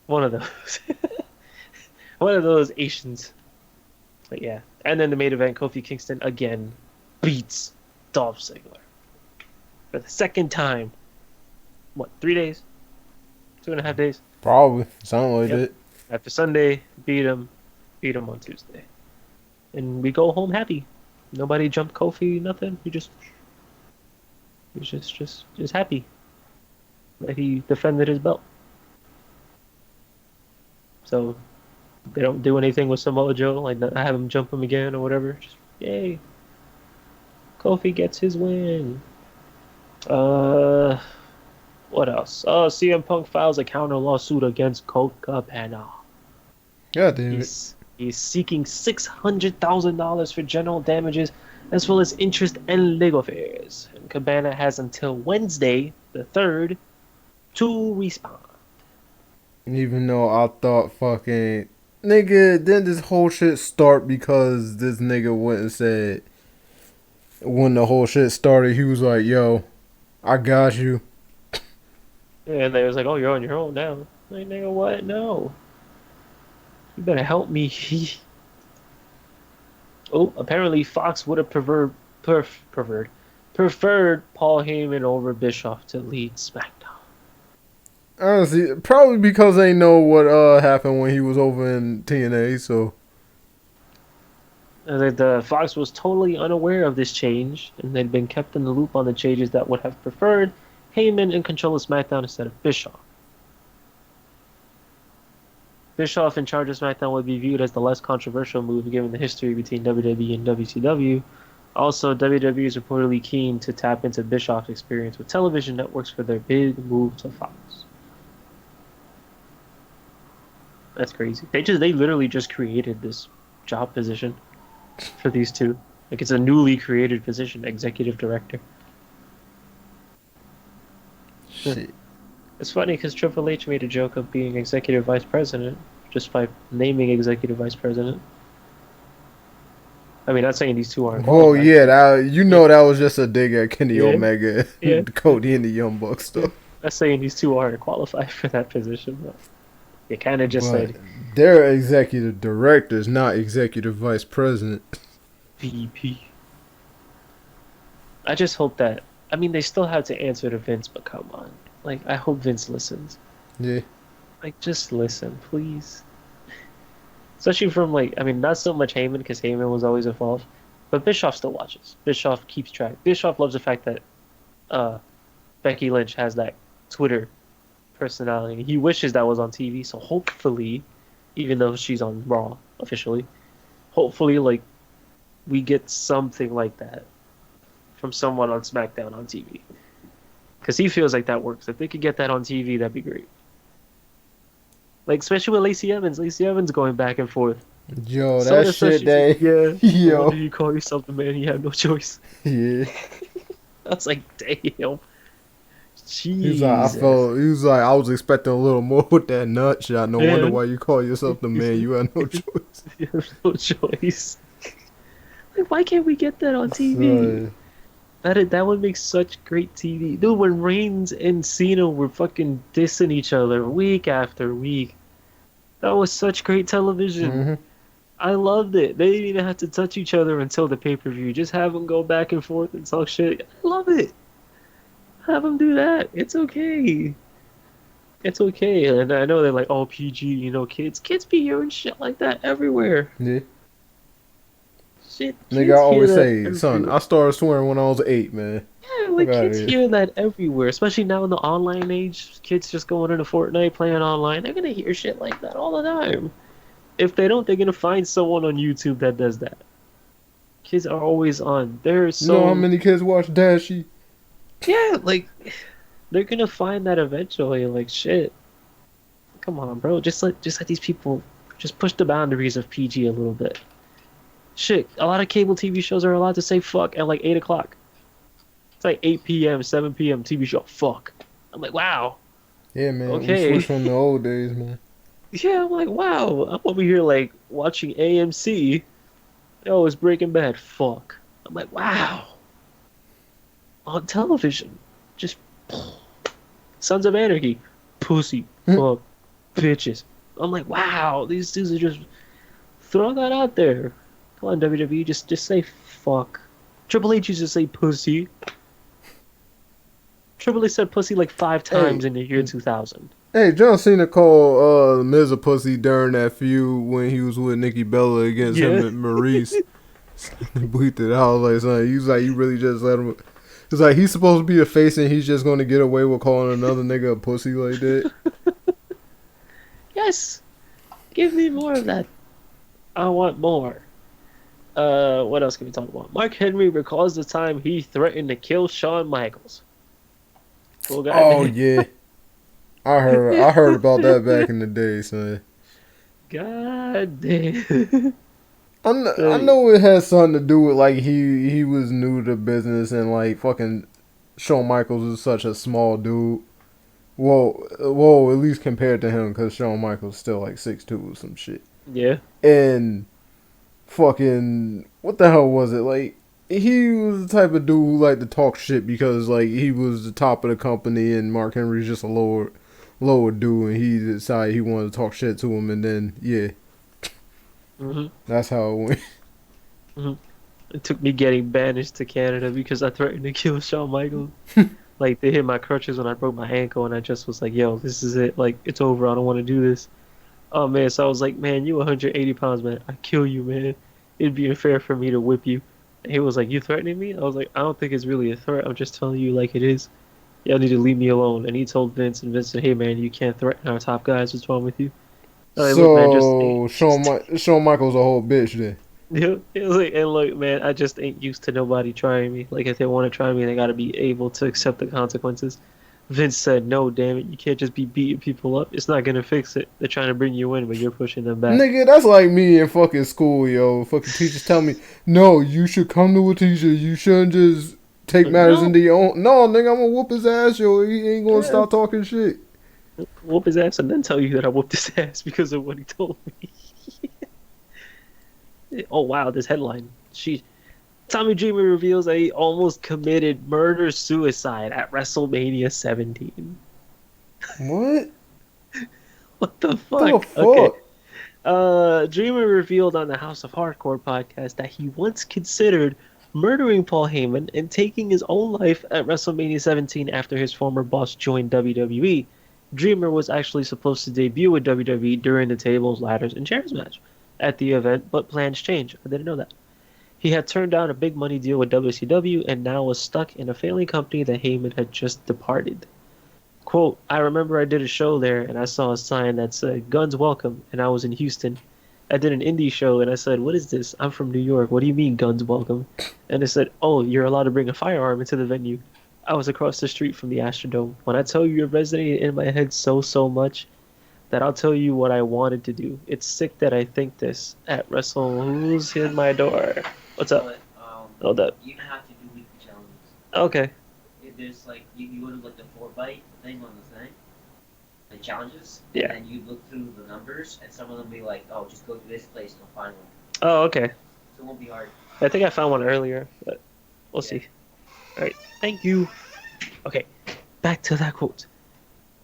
One of those. One of those Asians. But yeah. And then the main event, Kofi Kingston again beats Dolph Ziggler. For the second time. What, 3 days? 2.5 days? Probably. Something like that. After Sunday, beat him on Tuesday. And we go home happy. Nobody jumped Kofi, nothing. He was just happy that he defended his belt. So they don't do anything with Samoa Joe, like not have him jump him again or whatever. Just yay. Kofi gets his win. What else? CM Punk files a counter lawsuit against Colt Cabana. God damn it. He's seeking $600,000 for general damages, as well as interest and legal affairs. And Cabana has until Wednesday, the 3rd, to respond. Even though I thought fucking nigga, then this whole shit start because this nigga went and said when the whole shit started, he was like, "Yo, I got you." And they was like, "Oh, you're on your own now." Like, nigga, what? No. You better help me. Oh, apparently Fox would have preferred Paul Heyman over Bischoff to lead SmackDown. Honestly, probably because they know what happened when he was over in TNA, so The Fox was totally unaware of this change, and they'd been kept in the loop on the changes that would have preferred Heyman in control of SmackDown instead of Bischoff. Bischoff in charge of SmackDown would be viewed as the less controversial move given the history between WWE and WCW. Also, WWE is reportedly keen to tap into Bischoff's experience with television networks for their big move to Fox. That's crazy. They literally just created this job position for these two. Like, it's a newly created position, executive director. Shit. It's funny because Triple H made a joke of being executive vice president just by naming executive vice president. I mean, not saying these two aren't Well, qualified. yeah, Yeah, that was just a dig at Kenny yeah, Omega, yeah, Cody, and the Young Bucks yeah. stuff. Not saying these two aren't qualified for that position, but you kind of just But said they're executive directors, not executive vice president. VP. I just hope that. I mean, they still have to answer to Vince, but come on. Like, I hope Vince listens. Yeah. Like, just listen, please. Especially from, like, I mean, not so much Heyman, because Heyman was always involved, but Bischoff still watches. Bischoff keeps track. Bischoff loves the fact that Becky Lynch has that Twitter personality. He wishes that was on TV, so hopefully, even though she's on Raw officially, hopefully, like, we get something like that from someone on SmackDown on TV. Because he feels like that works. If they could get that on TV, that'd be great. Like, especially with Lacey Evans. Lacey Evans going back and forth. Yo, Some of that the stuff shit, she's like, yeah, yo, why do you call yourself the man? You have no choice. yeah. I was like, damn. He was like, I was expecting a little more with that nut shot. No wonder why you call yourself the man. You had no choice. You have no choice. Like, why can't we get that on TV? That would make such great TV. Dude, when Reigns and Cena were fucking dissing each other week after week, that was such great television. Mm-hmm. I loved it. They didn't even have to touch each other until the pay-per-view. Just have them go back and forth and talk shit. I love it. Have them do that. It's okay. It's okay. And I know they're like, oh, PG, you know, kids. Kids be hearing shit like that everywhere. Yeah. Shit. Nigga, I always say, everywhere. son, I started swearing when I was 8, man. Yeah, like kids hear that everywhere, especially now in the online age. Kids just going into Fortnite, playing online. They're gonna hear shit like that all the time. If they don't, they're gonna find someone on YouTube that does that. Kids are always on. They're so. You know how many kids watch Dashy? Yeah, like they're gonna find that eventually. Like shit. Come on, bro. Just let these people just push the boundaries of PG a little bit. Shit, a lot of cable TV shows are allowed to say fuck at like 8 o'clock. It's like 8 p.m., 7 p.m. TV show. Fuck. I'm like, wow. Yeah, man. Okay. We switched from the old days, man. Yeah, I'm like, wow. I'm over here like watching AMC. Oh, it's Breaking Bad. Fuck. I'm like, wow. On television. Just Sons of Anarchy. Pussy. Fuck. Bitches. I'm like, wow. These dudes are just throwing that out there. Come on, WWE. Just say fuck. Triple H used to say pussy. Triple H said pussy like 5 times in the year 2000. Hey, John Cena called Miz a pussy during that feud when he was with Nikki Bella against him and Maurice. He bleeped it out. Like, son, he was like, you really just let him. It's like he's supposed to be a face and he's just going to get away with calling another nigga a pussy like that. Yes, give me more of that. I want more. What else can we talk about? Mark Henry recalls the time he threatened to kill Shawn Michaels. Oh yeah, I heard about that back in the day, son. God damn. I know it has something to do with like he was new to business and like fucking Shawn Michaels is such a small dude. Whoa, at least compared to him, because Shawn Michaels still like 6'2" or some shit. Yeah. And fucking what the hell was it? Like he was the type of dude who liked to talk shit because like he was the top of the company and Mark Henry's just a lower dude and he decided he wanted to talk shit to him and then that's how it went. It took me getting banished to Canada because I threatened to kill Shawn Michaels. Like they hit my crutches when I broke my ankle and I just was like, yo, this is it. Like it's over. I don't want to do this. Oh man, so I was like, man, you 180 pounds, man. I kill you, man. It'd be unfair for me to whip you. And he was like, you threatening me? I was like, I don't think it's really a threat. I'm just telling you like it is. Y'all need to leave me alone. And he told Vince, and Vince said, hey man, you can't threaten our top guys. What's wrong with you? Like, so look, man, Shawn Michaels a whole bitch then. Yeah, it was like, and look, man, I just ain't used to nobody trying me. Like, if they want to try me, they got to be able to accept the consequences. Vince said, no, damn it, you can't just be beating people up. It's not going to fix it. They're trying to bring you in, but you're pushing them back. Nigga, that's like me in fucking school, yo. Fucking teachers tell me, no, you should come to a teacher. You shouldn't just take matters No, into your own. No, nigga, I'm gonna whoop his ass, yo. He ain't gonna yeah, stop talking shit. whoop his ass and then tell you that I whooped his ass because of what he told me. Oh wow, this headline. Tommy Dreamer reveals that he almost committed murder suicide at WrestleMania 17. What What the the fuck? Okay. fuck? Dreamer revealed on the House of Hardcore podcast that he once considered murdering Paul Heyman and taking his own life at WrestleMania 17 after his former boss joined WWE. Dreamer was actually supposed to debut with WWE during the tables, ladders, and chairs match at the event, but plans changed. I didn't know that. He had turned down a big money deal with WCW and now was stuck in a failing company that Heyman had just departed. Quote, I remember I did a show there and I saw a sign that said Guns Welcome and I was in Houston. I did an indie show and I said, what is this? I'm from New York. What do you mean Guns Welcome? And it said, oh, you're allowed to bring a firearm into the venue. I was across the street from the Astrodome. When I tell you it resonated in my head so much that I'll tell you what I wanted to do. It's sick that I think this at Wrestle. Who's in my door? What's up? But Hold up. you have to do weekly challenges. Okay. There's like you go to like the 4 byte thing on the thing, the challenges, Yeah. and you look through the numbers, and some of them be like, oh, just go to this place and you'll find one. Oh, okay. So it won't be hard. I think I found one earlier, but we'll see. All right. Thank you. Okay. Back to that quote.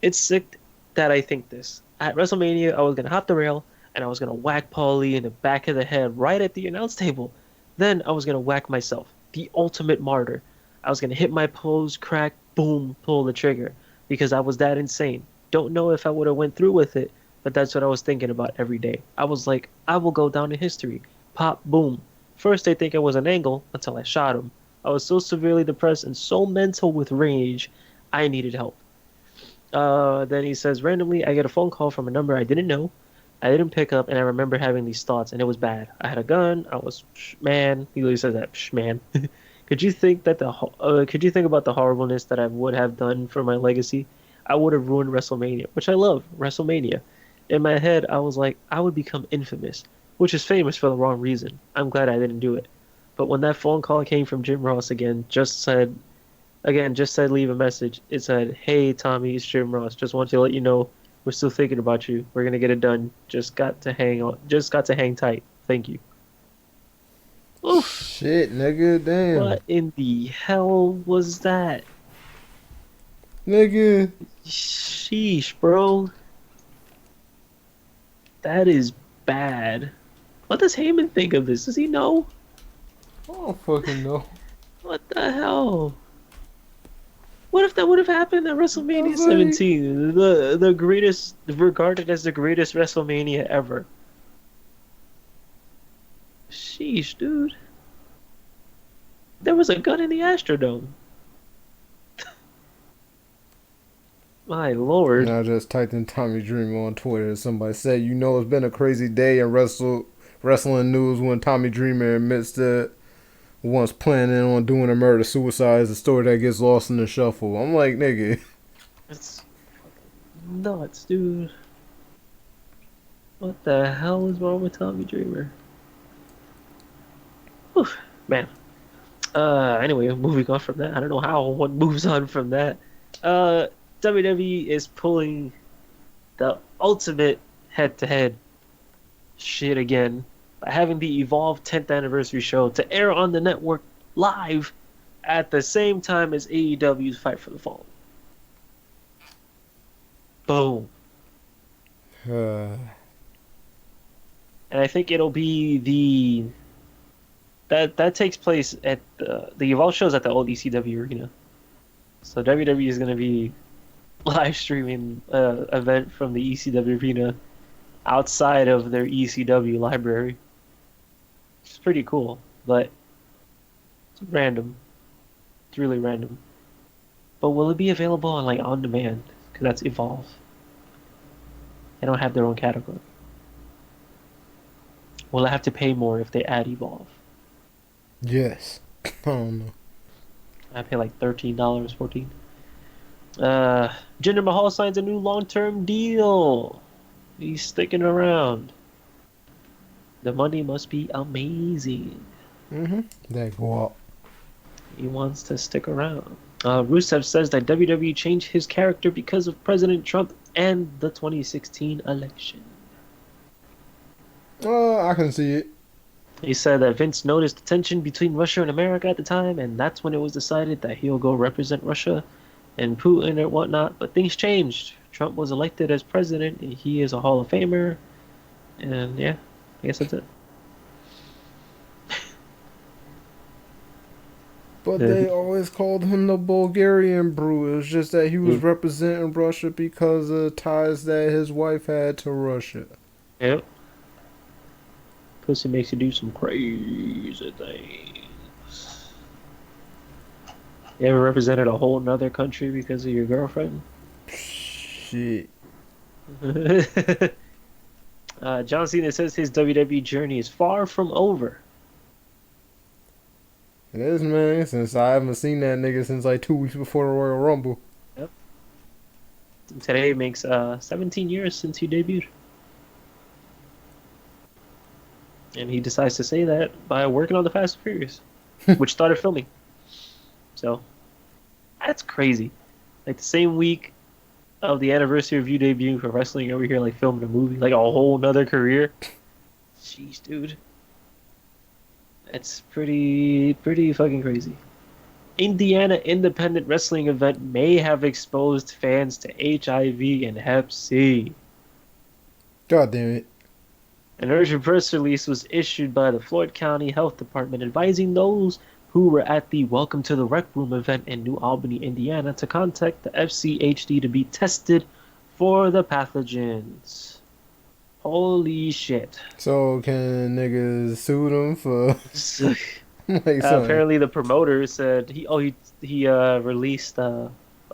It's sick that I think this. At WrestleMania, I was going to hop the rail and I was going to whack Paulie in the back of the head right at the announce table. Then I was going to whack myself, the ultimate martyr. I was going to hit my pose, crack, boom, pull the trigger because I was that insane. Don't know if I would have went through with it, but that's what I was thinking about every day. I was like, I will go down in history. Pop, boom. First, they think it was an angle until I shot him. I was so severely depressed and so mental with rage, I needed help. Then he says, randomly, I get a phone call from a number I didn't know. I didn't pick up, and I remember having these thoughts, and it was bad. I had a gun. I was man. He literally says that man. Could you think that could you think about the horribleness that I would have done for my legacy? I would have ruined WrestleMania, which I love, WrestleMania. In my head, I was like, I would become infamous, which is famous for the wrong reason. I'm glad I didn't do it. But when that phone call came from Jim Ross just said leave a message. It said, hey, Tommy, it's Jim Ross. Just want to let you know we're still thinking about you. We're going to get it done. Just got to hang tight. Thank you. Oof. Shit, nigga, damn. What in the hell was that? Nigga. Sheesh, bro. That is bad. What does Heyman think of this? Does he know? I don't fucking know. What the hell? What if that would have happened at WrestleMania like... 17? The greatest, regarded as the greatest WrestleMania ever. Sheesh, dude. There was a gun in the Astrodome. My lord. And I just typed in Tommy Dreamer on Twitter. Somebody said, you know, it's been a crazy day in wrestling news when Tommy Dreamer admits that once planning on doing a murder suicide is a story that gets lost in the shuffle. I'm like, nigga. It's fucking nuts, dude. What the hell is wrong with Tommy Dreamer? Oof, man. Anyway, moving on from that. I don't know how one moves on from that. WWE is pulling the ultimate head-to-head shit again by having the Evolve 10th anniversary show to air on the network live at the same time as AEW's Fight for the Fallen. Boom. And I think it'll be that takes place at the Evolve shows at the old ECW arena. So WWE is going to be live streaming event from the ECW arena outside of their ECW library. It's pretty cool, but it's random. It's really random. But will it be available on demand? Because that's Evolve. They don't have their own category. Will I have to pay more if they add Evolve? Yes. I don't know. I pay like $13, $14. Jinder Mahal signs a new long-term deal. He's sticking around. The money must be amazing. Mm-hmm. That go up. He wants to stick around. Rusev says that WWE changed his character because of President Trump and the 2016 election. I can see it. He said that Vince noticed the tension between Russia and America at the time, and that's when it was decided that he'll go represent Russia and Putin and whatnot. But things changed. Trump was elected as president, and he is a Hall of Famer. And yeah, I guess that's it. But they always called him the Bulgarian brew. It was just that he was representing Russia because of ties that his wife had to Russia. Yep. Pussy makes you do some crazy things. You ever represented a whole nother country because of your girlfriend? Shit. John Cena says his WWE journey is far from over. It is, man, since I haven't seen that nigga since like 2 weeks before the Royal Rumble. Yep. Today makes 17 years since he debuted. And he decides to say that by working on the Fast and Furious, which started filming. So, that's crazy. Like the same week of the anniversary of you debuting for wrestling, over here like filming a movie, like a whole nother career. Jeez, dude. It's pretty fucking crazy. Indiana independent wrestling event may have exposed fans to HIV and Hep C. God damn it. An urgent press release was issued by the Floyd County Health Department advising those who were at the Welcome to the Rec Room event in New Albany, Indiana to contact the FCHD to be tested for the pathogens. Holy shit. So can niggas sue them for like apparently the promoter said he released a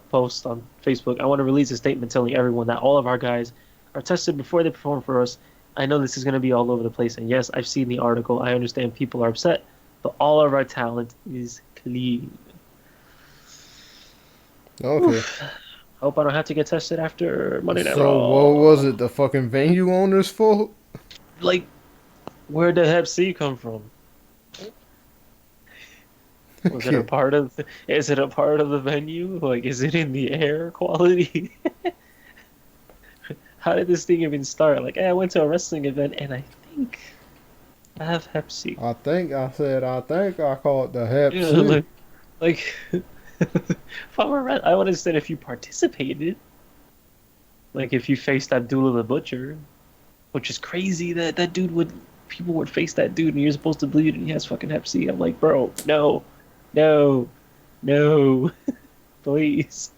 post on Facebook. I want to release a statement telling everyone that all of our guys are tested before they perform for us. I know this is going to be all over the place, and yes, I've seen the article. I understand people are upset, but all of our talent is clean. Okay. Oof. Hope I don't have to get tested after Monday Night Raw. So what was it? The fucking venue owner's fault? Like, where'd the Hep C come from? Was it a part of? Is it a part of the venue? Like, is it in the air quality? How did this thing even start? Like, hey, I went to a wrestling event and I think I have Hep C. I think I called the Hep C. Yeah, like if I'm I would have said if you participated. Like if you faced Abdullah the Butcher, which is crazy that people would face that dude and you're supposed to bleed and he has fucking Hep C. I'm like, bro, no, please.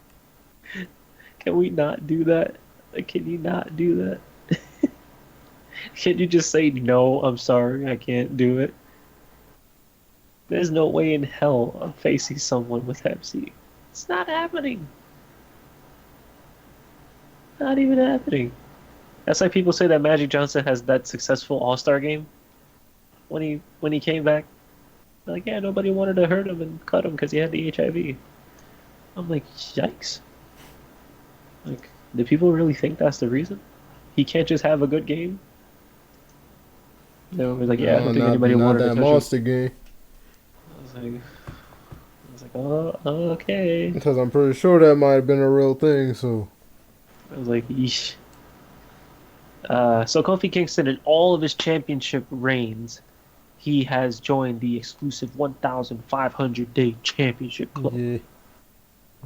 Can we not do that? Like, can you not do that? Can't you just say, no, I'm sorry, I can't do it? There's no way in hell I'm facing someone with Hep C. It's not happening. Not even happening. That's like people say that Magic Johnson has that successful All-Star game. When he came back, like, yeah, nobody wanted to hurt him and cut him because he had the HIV. I'm like, yikes. Like, do people really think that's the reason? He can't just have a good game? No, it was like, yeah, I don't think anybody wanted to touch monster game. I was like, oh, okay. Because I'm pretty sure that might have been a real thing, so. I was like, yeesh. So Kofi Kingston, in all of his championship reigns, he has joined the exclusive 1,500 day championship club. Yeah.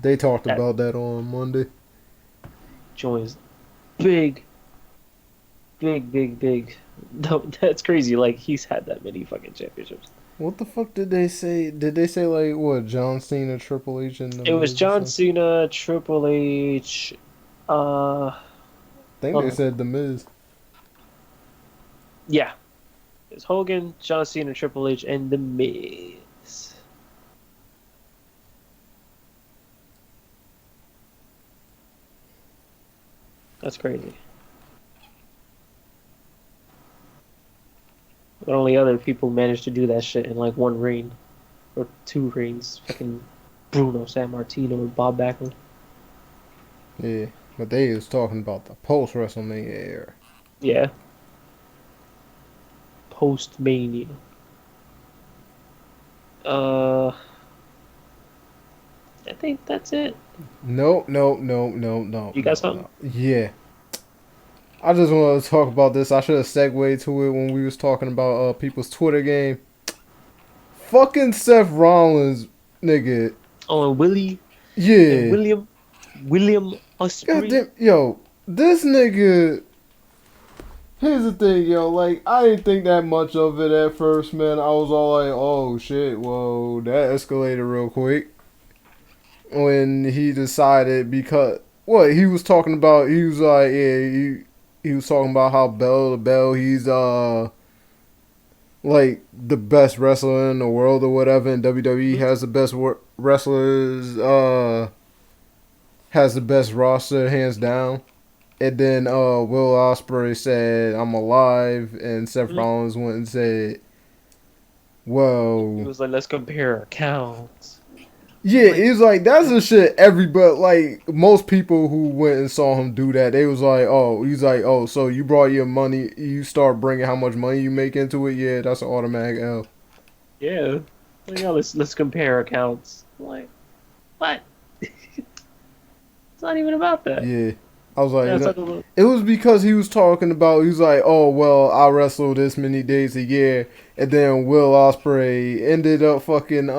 They talked about that on Monday. Joins big. No, that's crazy. Like, he's had that many fucking championships. What the fuck did they say? Did they say, like, what, John Cena, Triple H, and it was John Cena, Triple H, I think they said The Miz. Yeah. It's Hogan, John Cena, Triple H, and The Miz. That's crazy. But only other people managed to do that shit in like one reign. Or two reigns. Fucking Bruno Sammartino or Bob Backlund. Yeah, but they was talking about the post-WrestleMania era. Yeah. Post-Mania. I think that's it. No. You got something? Yeah. I just want to talk about this. I should have segued to it when we was talking about people's Twitter game. Fucking Seth Rollins, nigga. Oh, and Willie and Yeah. William Osprey. Goddamn, yo, this nigga. Here's the thing, yo. Like, I didn't think that much of it at first, man. I was all like, oh shit, whoa, that escalated real quick. When he decided, because what he was talking about, he was like, yeah, he was talking about how bell to bell, he's like the best wrestler in the world or whatever, and WWE has the best wrestlers, has the best roster hands down. And then Will Ospreay said, "I'm alive," and Seth Rollins went and said, "Whoa." He was like, let's compare accounts. Yeah, he's like, that's the shit everybody, like, most people who went and saw him do that, they was like, oh, he's like, oh, so you brought your money, you start bringing how much money you make into it, yeah, that's an automatic L. Yeah. Like, yeah, let's compare accounts. I'm like, what? It's not even about that. Yeah. I was like, Yeah, it was because he was talking about, he was like, oh, well, I wrestle this many days a year, and then Will Ospreay ended up fucking,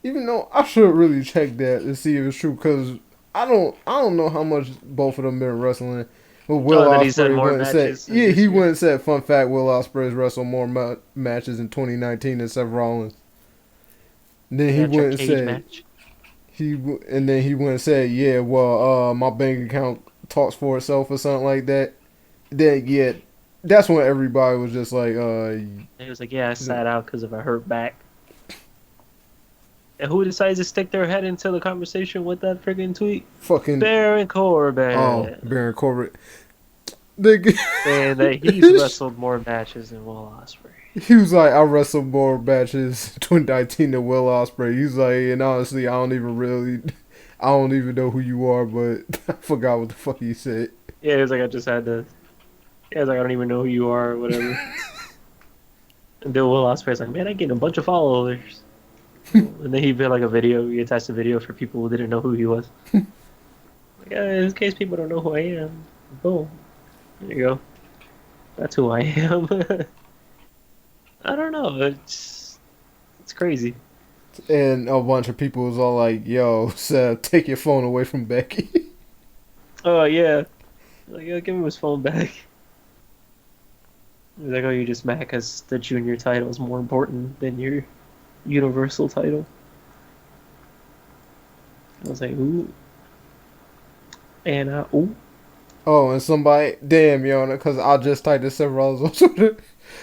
even though I should really check that to see if it's true, because I don't know how much both of them been wrestling. But Will Ospreay went and said, yeah, he went and said, fun fact, Will Ospreay's wrestled more matches in 2019 than Seth Rollins. And then he went and said, match. and then he went and said, yeah, well, my bank account talks for itself or something like that. Then yeah, that's when everybody was just like, he was like, yeah, I sat out because of a hurt back. And who decides to stick their head into the conversation with that friggin' tweet? Fucking Baron Corbin. Oh, Baron Corbin. Nigga. And that he's wrestled more matches than Will Ospreay. He was like, I wrestled more matches 2019 than Will Ospreay. He's like, and honestly, I don't even know who you are, but I forgot what the fuck he said. Yeah, he was like, I just had to. Yeah, he was like, I don't even know who you are or whatever. And then Will Ospreay's like, man, I gained a bunch of followers. And then he'd be like a video, he attached a video for people who didn't know who he was. Like, in case people don't know who I am, boom. There you go. That's who I am. I don't know. It's crazy. And a bunch of people was all like, yo, Seth, take your phone away from Becky. Oh, yeah. Like, yo, give him his phone back. He's like, oh, you just mad because the junior title is more important than your universal title. I was like, ooh. And, ooh. Oh, and somebody, damn, yo, because I just typed in Seth Rollins on Twitter.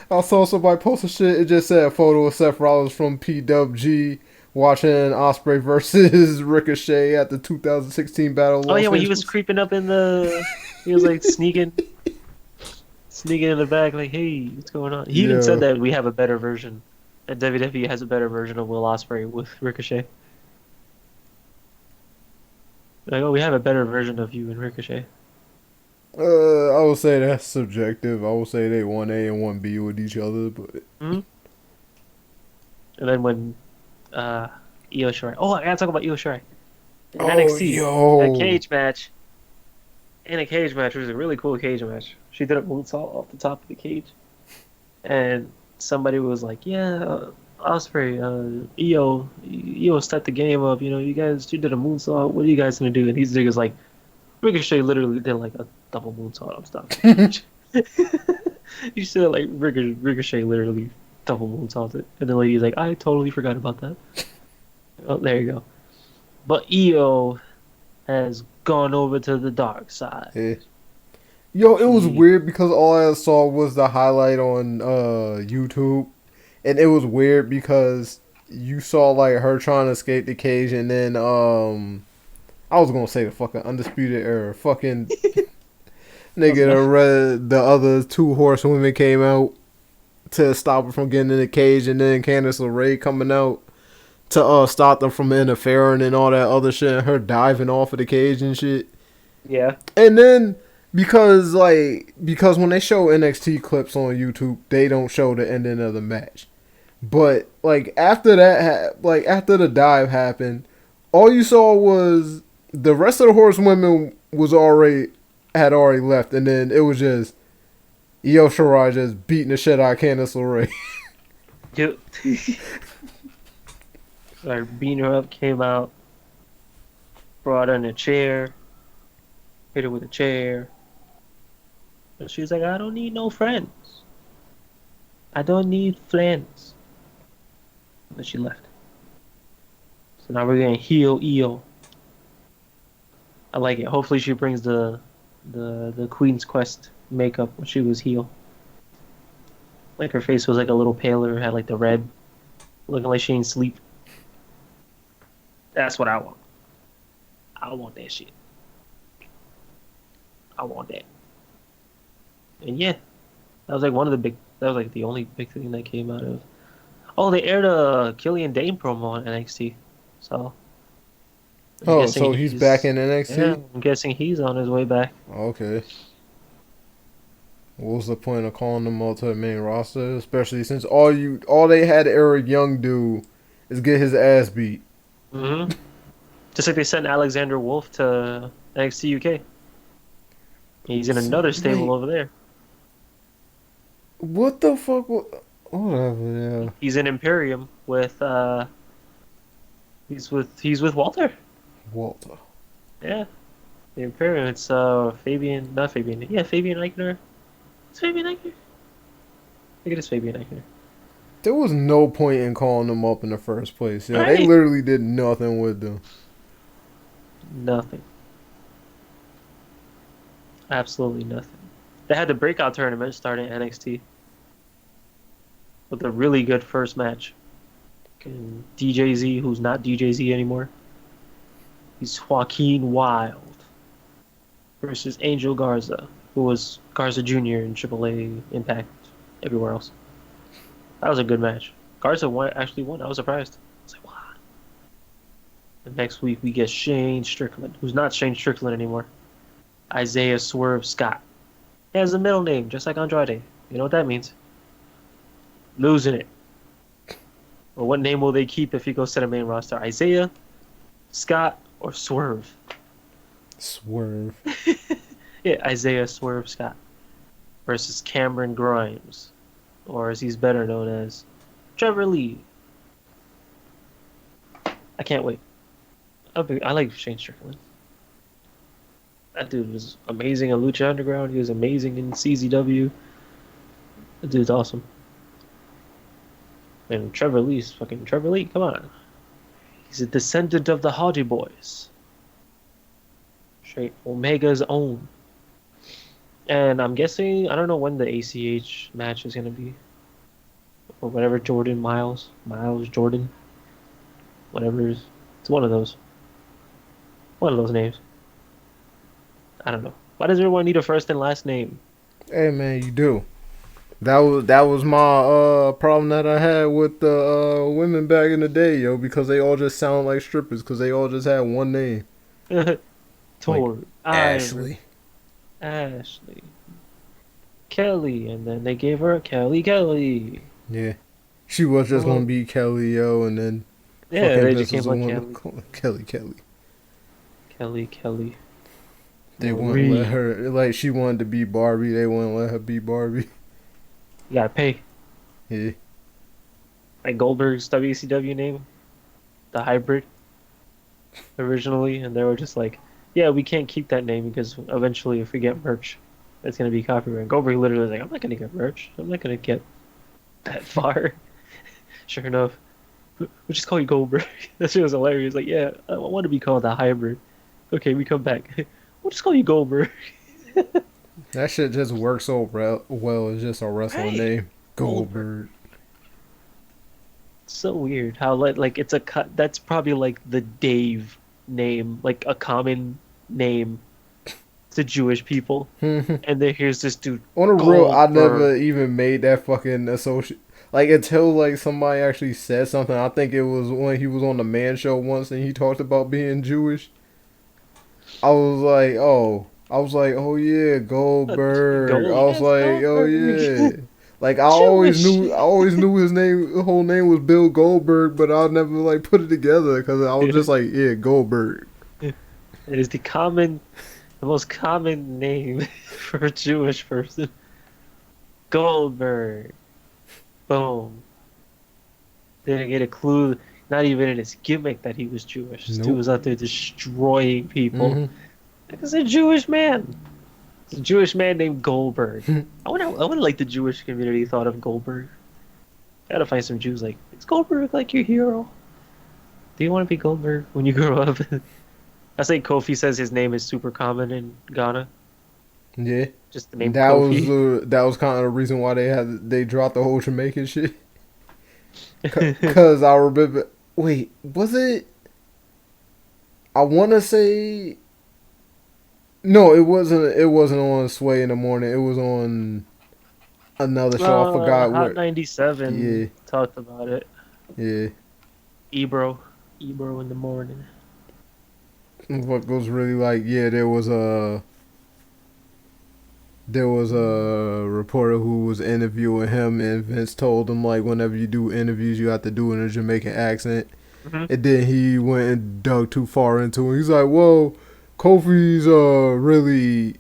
I saw somebody post a shit. It just said a photo of Seth Rollins from PWG watching Ospreay versus Ricochet at the 2016 Battle. Oh, yeah, when he was creeping up in the... He was, like, sneaking in the back, like, hey, what's going on? He even said that we have a better version. That WWE has a better version of Will Ospreay with Ricochet. Like, oh, we have a better version of you and Ricochet. I would say that's subjective. I would say they 1A and 1B with each other, but. Mm-hmm. And then when Io Shirai. Oh, I gotta talk about Io Shirai. In NXT. Yo. A cage match. In a cage match, it was a really cool cage match. She did a moonsault off the top of the cage. And somebody was like, yeah, Ospreay, Io stepped the game up. You know, you did a moonsault. What are you guys gonna do? And he's like, Ricochet literally did like a double moonsault on top of the cage. You said like Ricochet literally double moonsaulted it. And the lady's like, I totally forgot about that. Oh, there you go. But Io has gone over to the dark side. Yeah. Yo, it was weird because all I saw was the highlight on YouTube. And it was weird because you saw like her trying to escape the cage and then I was gonna say the fucking Undisputed Era. Fucking nigga, the other two horsewomen came out to stop her from getting in the cage, and then Candice LeRae coming out to stop them from interfering and all that other shit, and her diving off of the cage and shit. Yeah. And then because when they show NXT clips on YouTube, they don't show the ending of the match. But like after that, after the dive happened, all you saw was the rest of the horsewomen had already left, and then it was just Io Shirai just beating the shit out of Candice LeRae. Yep. Like beating her up, came out, brought her in a chair, hit her with a chair. And she's like, I don't need no friends. I don't need friends. But she left. So now we're gonna heal Io. I like it. Hopefully she brings the Queen's Quest makeup when she was heel. Like her face was like a little paler, had like the red, looking like she ain't sleep. That's what I want. I want that shit. I want that. And yeah, that was like that was like the only big thing that came out of. Oh, they aired a Killian Dane promo on NXT. So. I'm Oh, guessing so he's back in NXT? Yeah, I'm guessing he's on his way back. Okay. What was the point of calling them up to the main roster? Especially since all they had Eric Young do is get his ass beat. Mm-hmm. Just like they sent Alexander Wolf to NXT UK. He's in another stable over there. What the fuck? Whatever. Yeah. He's in Imperium with he's with Walter. Walter. Yeah, the Imperium. It's Fabian, not Fabian. Yeah, Fabian Eichner. It's Fabian Eichner. I think it is Fabian Eichner. There was no point in calling them up in the first place. Yeah, Right. they literally did nothing with them. Nothing. Absolutely nothing. They had the breakout tournament starting at NXT with a really good first match. And DJZ, who's not DJZ anymore. He's Joaquin Wild versus Angel Garza, who was Garza Jr. in AAA, Impact, everywhere else. That was a good match. Garza actually won. I was surprised. I was like, wow. And next week we get Shane Strickland, who's not Shane Strickland anymore. Isaiah Swerve Scott. He has a middle name, just like Andrade. You know what that means? Losing it. Well, what name will they keep if he goes to the main roster? Isaiah, Scott, or Swerve? Swerve. Yeah, Isaiah Swerve Scott versus Cameron Grimes, or as he's better known as, Trevor Lee. I can't wait. I like Shane Strickland. That dude was amazing in Lucha Underground. He was amazing in CZW. That dude's awesome. And Trevor Lee's fucking Trevor Lee. Come on. He's a descendant of the Hardy Boys. Straight Omega's own. And I'm guessing, I don't know when the ACH match is going to be. Or whatever, Miles Jordan. Whatever. It's one of those. One of those names. I don't know. Why does everyone need a first and last name? Hey man, you do. That was my problem that I had with the women back in the day, yo, because they all just sound like strippers, because they all just had one name. Tor, Ashley. Ashley. Kelly, and then they gave her Kelly. Yeah. She was just gonna be Kelly, yo, and then Yeah, they just came like Kelly. Kelly. They wouldn't let her, like, she wanted to be Barbie, they wouldn't let her be Barbie. You gotta pay. Yeah. Like Goldberg's WCW name, the hybrid, originally, and they were just like, yeah, we can't keep that name because eventually if we get merch, it's gonna be copyright. Goldberg literally was like, I'm not gonna get merch. I'm not gonna get that far. Sure enough, we'll just call you Goldberg. That shit was hilarious. Like, yeah, I want to be called the hybrid. Okay, we come back. We'll just call you Goldberg. That shit just works so well. It's just a wrestling name. Goldberg. So weird how like it's a cut. That's probably like the Dave name, like a common name to Jewish people. And then here's this dude. On a real, I never even made that fucking associate. Like, until like somebody actually said something. I think it was when he was on the Man Show once and he talked about being Jewish. I was like, oh yeah, Goldberg. I was like, oh yeah. Like Jewish. I always knew his name. His whole name was Bill Goldberg, but I never like put it together because I was just like, yeah, Goldberg. It is the most common name for a Jewish person. Goldberg. Boom. Didn't get a clue. Not even in his gimmick that he was Jewish. This dude Nope. was out there destroying people. Hmm. It's a Jewish man. It's a Jewish man named Goldberg. I wonder like the Jewish community thought of Goldberg. Gotta find some Jews like, is Goldberg like your hero? Do you want to be Goldberg when you grow up? I say Kofi says his name is super common in Ghana. Yeah, Just the name Kofi. that was kind of the reason why they dropped the whole Jamaican shit. Cause I remember. Wait, was it? I want to say. No, it wasn't. It wasn't on Sway in the Morning. It was on another show. I forgot Hot what. 97 Yeah, talked about it. yeah. Ebro. Ebro in the morning. What was really like? Yeah, there was a reporter who was interviewing him, and Vince told him like, whenever you do interviews, you have to do it in a Jamaican accent. Hmm. And then he went and dug too far into it. He's like, "Whoa, Kofi's really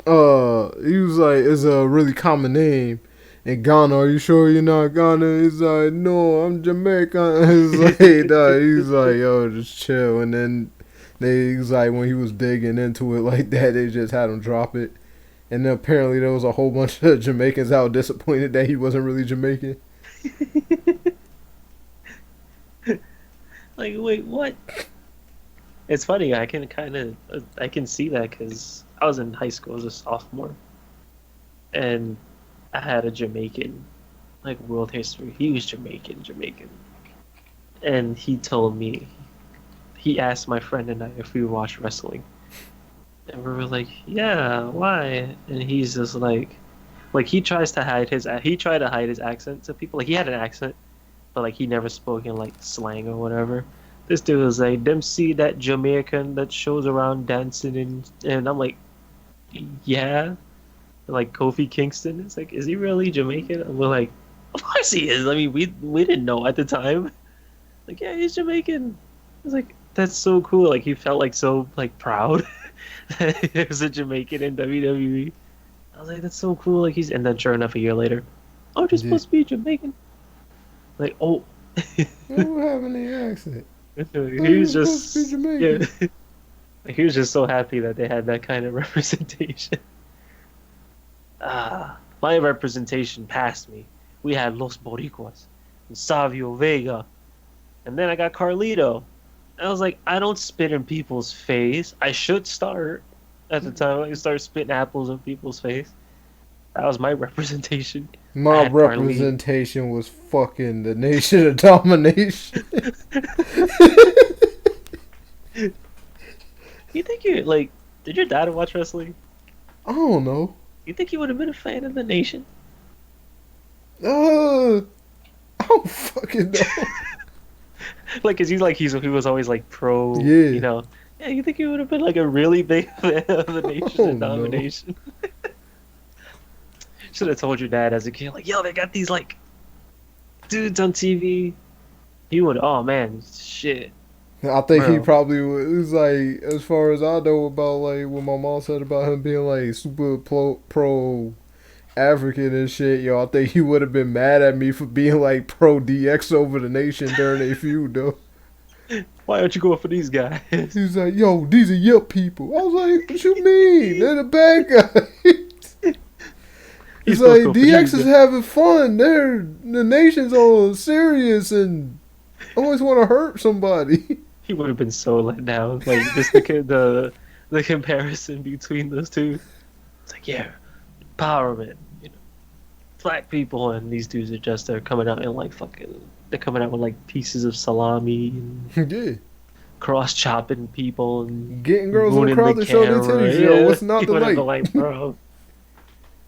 he was like, it's a really common name in Ghana. Are you sure you're not Ghana?" He's like, "No, I'm Jamaican." He's like, nah. He's like, "Yo, just chill." And then he's like, when he was digging into it like that, they just had him drop it. And then apparently there was a whole bunch of Jamaicans out disappointed that he wasn't really Jamaican. Like, wait, what? It's funny. I can see that because I was in high school as a sophomore, and I had a Jamaican, like world history. He was Jamaican, and he told me, he asked my friend and I if we watched wrestling, and we were like, yeah, why? And he's just like he tries to hide he tried to hide his accent to people. Like he had an accent, but like he never spoke in like slang or whatever. This dude was like, them see that Jamaican that shows around dancing and I'm like, yeah, like Kofi Kingston. It's like, is he really Jamaican? And we're like, of course he is. I mean, we didn't know at the time. Like, yeah, he's Jamaican. I was like, that's so cool. Like he felt like so like proud that he was a Jamaican in WWE. I was like, that's so cool. Like and then sure enough, a year later, oh, you're Yeah. supposed to be Jamaican. Like, oh. You don't have any accent. He was supposed to be just Jamaican. yeah. He was just so happy that they had that kind of representation. My representation passed me. We had Los Boricuas and Savio Vega, and then I got Carlito. I was like, I don't spit in people's face. I should start at the time. I start spitting apples in people's face. That was my representation. I My had Carlito. representation was fucking the Nation of Domination. You think you like? Did your dad watch wrestling? I don't know. You think he would have been a fan of the Nation? I don't fucking know. Like, cause he was always like pro, Yeah. you know. Yeah, you think he would have been like a really big fan of the Nation of no. Domination? Should have told your dad as a kid, like, yo, they got these like dudes on TV. He would, oh man, shit. I think he Bro. probably was. It was like, as far as I know about like what my mom said about him being like super pro African and shit, yo, I think he would have been mad at me for being like pro DX over the Nation during a feud though. Why aren't you going for these guys? He was like, yo, these are your people. I was like, what you mean? They're the bad guys. He's like, DX is having fun. The Nation's all serious and always want to hurt somebody. He would have been so let down. Like just the comparison between those two. It's like, yeah, empowerment, you know, black people, and these dudes are just they're coming out in like fucking they're coming out with like pieces of salami and Yeah. cross chopping people and Getting girls in the ruining crowd to show their camera. titties. Yo, what's not He to would have like? been like, bro.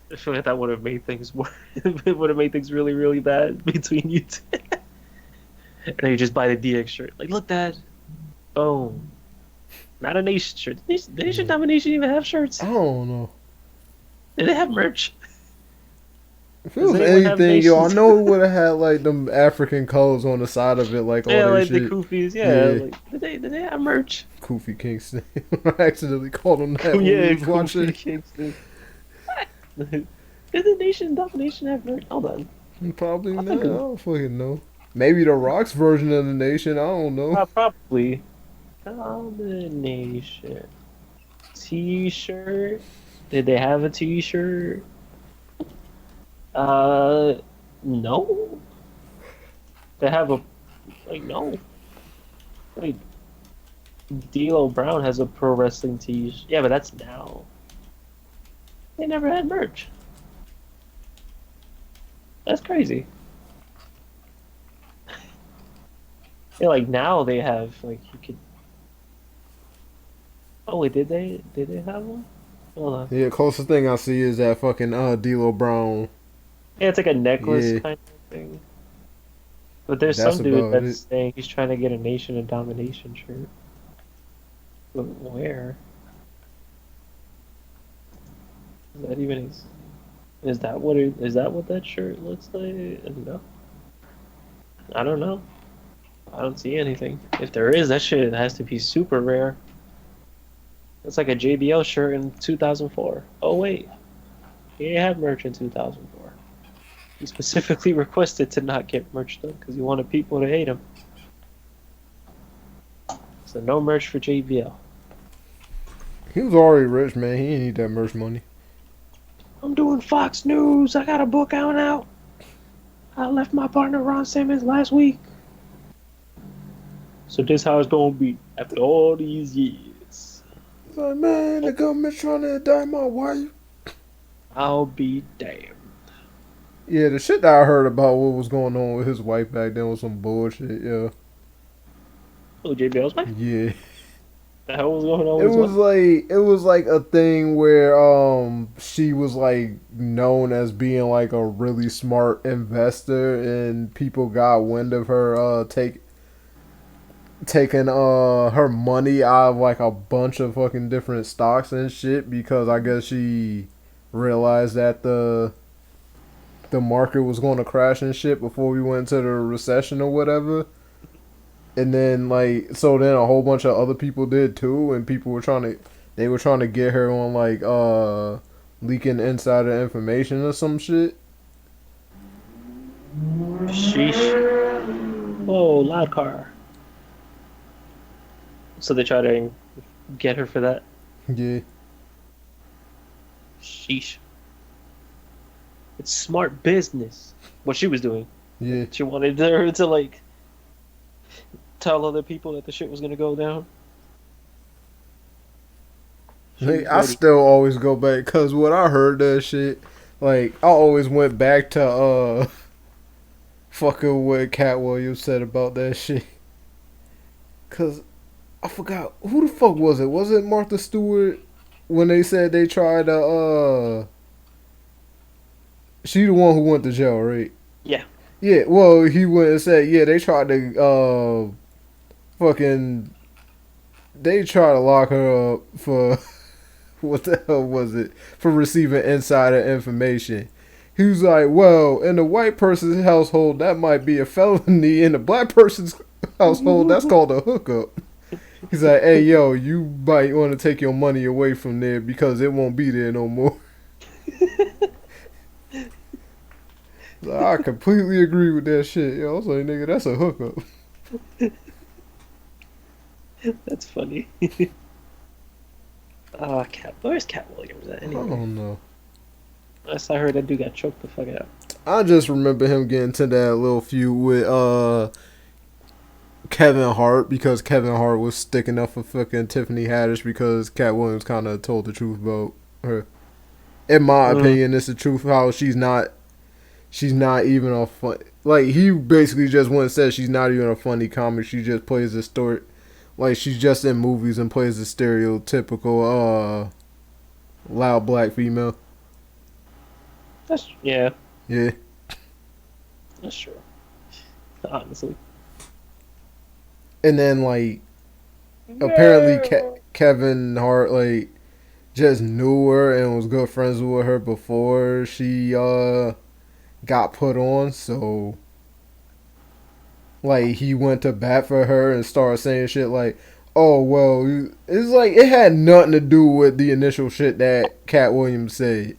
I feel like that would have made things worse. It would have made things really, really bad between you two. And then you just buy the DX shirt. Like, look, Dad. Boom. Not a Nation shirt. The Nation Domination even have shirts. I don't know. Did they have merch? If it Does was anyone have anything, yo, I nations? know it would have had like them African colors on the side of it, like all Yeah, that like the shit. Koofies. Yeah, Yeah. like did they have merch? Kofi Kingston. I accidentally called him that when we Yeah, was watching. Kofi Kingston. Did the Nation Domination have merch? Hold on. Probably I not. think I don't fucking know. Maybe the Rock's version of the nation. I don't know. probably Domination T-shirt. Did they have a T-shirt? Uh, no. They have a no. Wait, D'Lo Brown has a pro wrestling T-shirt. Yeah, but that's now. They never had merch. That's crazy. Yeah, like now they have like you could. Oh wait, did they? Did they have one? Hold on. Yeah, closest thing I see is that fucking D'Lo Brown. Yeah, it's like a necklace Yeah, kind of thing. But there's that's some dude about it. that's saying he's trying to get a Nation of Domination shirt. But where? Is that even? Is that what it? Is that what that shirt looks like? No, I don't know. I don't see anything. If there is, that shit has to be super rare. It's like a JBL shirt in 2004. Oh wait, he didn't have merch in 2004. He specifically requested to not get merch done because he wanted people to hate him. So no merch for JBL. He was already rich, man. He didn't need that merch money. I'm doing Fox News. I got a book out now. I left my partner Ron Simmons last week. So this how it's gonna be after all these years. He's like, man, the government's trying to indict my wife. I'll be damned. Yeah, the shit that I heard about what was going on with his wife back then was some bullshit. Yeah, Oh, JBL's wife? yeah. The hell was going on with his wife? It was like a thing where she was like known as being like a really smart investor, and people got wind of her taking her money out of like a bunch of fucking different stocks and shit, because I guess she realized that the market was going to crash and shit before we went into the recession or whatever. And then so then a whole bunch of other people did too, and people were trying to get her on like leaking insider information or some shit. Sheesh. Oh, loud car. So they try to get her for that. Yeah. Sheesh. It's smart business. What she was doing. Yeah. She wanted her to like tell other people that the shit was gonna go down. Hey, I still always go back, cause when I heard that shit, like I always went back to fucking what Cat Williams said about that shit. Cause I forgot who the fuck was it? Was it Martha Stewart when they said they tried to she the one who went to jail, right? Yeah. Yeah, well he went and said, yeah, they tried to fucking they tried to lock her up for what the hell was it? For receiving insider information. He was like, well, in the white person's household, that might be a felony. In the black person's household, that's called a hookup. He's like, hey, yo, you might want to take your money away from there because it won't be there no more. Like, I completely agree with that shit. Yo, I was like, nigga, that's a hookup. That's funny. Where's Cat Williams at anyway? I don't know. Last I heard, that dude got choked the fuck out. I just remember him getting to that little feud with Kevin Hart, because Kevin Hart was sticking up for fucking Tiffany Haddish because Cat Williams kind of told the truth about her. In my opinion, it's the truth how she's not even a fun. Like, he basically just went and said she's not even a funny comic. She just plays a story. Like, she's just in movies and plays a stereotypical loud black female. Yeah, Yeah. that's true. Honestly. And then like apparently Kevin Hart like just knew her and was good friends with her before she got put on, so like he went to bat for her and started saying shit like, "Oh well," it's like it had nothing to do with the initial shit that Cat Williams said,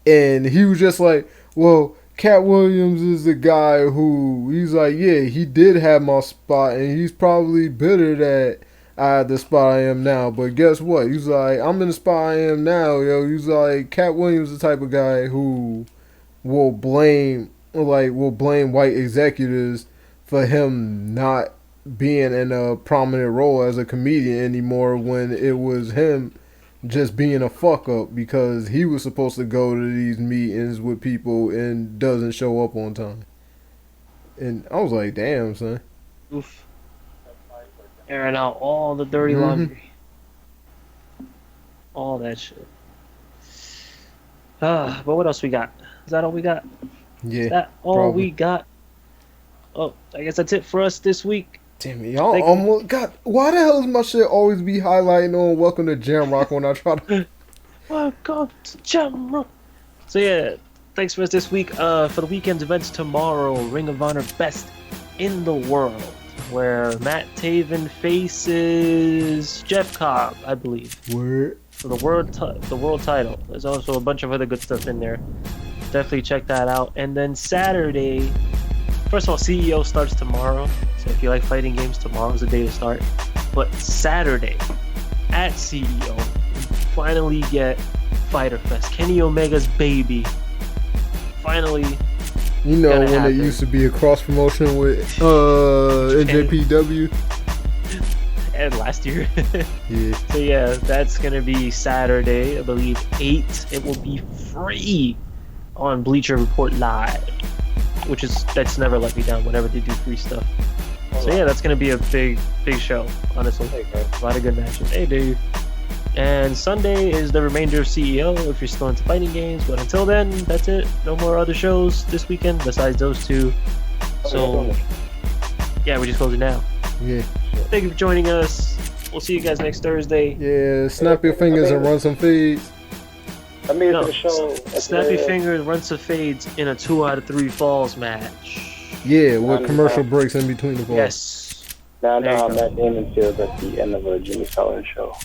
and he was just like, "Well, Cat Williams is the guy who," he's like, "Yeah, he did have my spot, and he's probably bitter that I had the spot I am now. But guess what? He's like, I'm in the spot I am now, yo." He's like, Cat Williams is the type of guy who will blame white executives for him not being in a prominent role as a comedian anymore when it was him just being a fuck up because he was supposed to go to these meetings with people and doesn't show up on time. And I was like, damn, son. Oof. Airing out all the dirty laundry. All that shit. But what else we got? Is that all we got? Yeah. Is that all probably. we got? Oh, I guess that's it for us this week. Damn it, y'all almost got. Why the hell does my shit always be highlighting on Welcome to Jam Rock when I try to. Welcome to Jam Rock. So yeah, thanks for us this week. For the weekend's events tomorrow, Ring of Honor Best in the World, where Matt Taven faces Jeff Cobb, I believe, Word. for the world title. There's also a bunch of other good stuff in there. Definitely check that out. And then Saturday, first of all, CEO starts tomorrow. So if you like fighting games, tomorrow's the day to start. But Saturday at CEO, we finally get Fighter Fest. Kenny Omega's baby. Finally. You know when happen. it used to be a cross promotion with NJPW. And last year. Yeah. So yeah, that's gonna be Saturday, I believe 8. It will be free on Bleacher Report Live, that's never let me down whenever they do free stuff. So yeah, that's gonna be a big show, honestly. A lot of good matches. Hey dude. And Sunday is the remainder of CEO if you're still into fighting games, but until then, that's it. No more other shows this weekend besides those two. So yeah, we're just closing now. Yeah. Thank you for joining us. We'll see you guys next Thursday. Yeah, snap your fingers and run some feeds. I made it No, to the show. Snappy Fingers run some fades in a 2 out of 3 falls match. Yeah, with commercial breaks in between the falls. Yes. Now I know There you how go. Matt Damon feels at the end of a Jimmy Fallon show.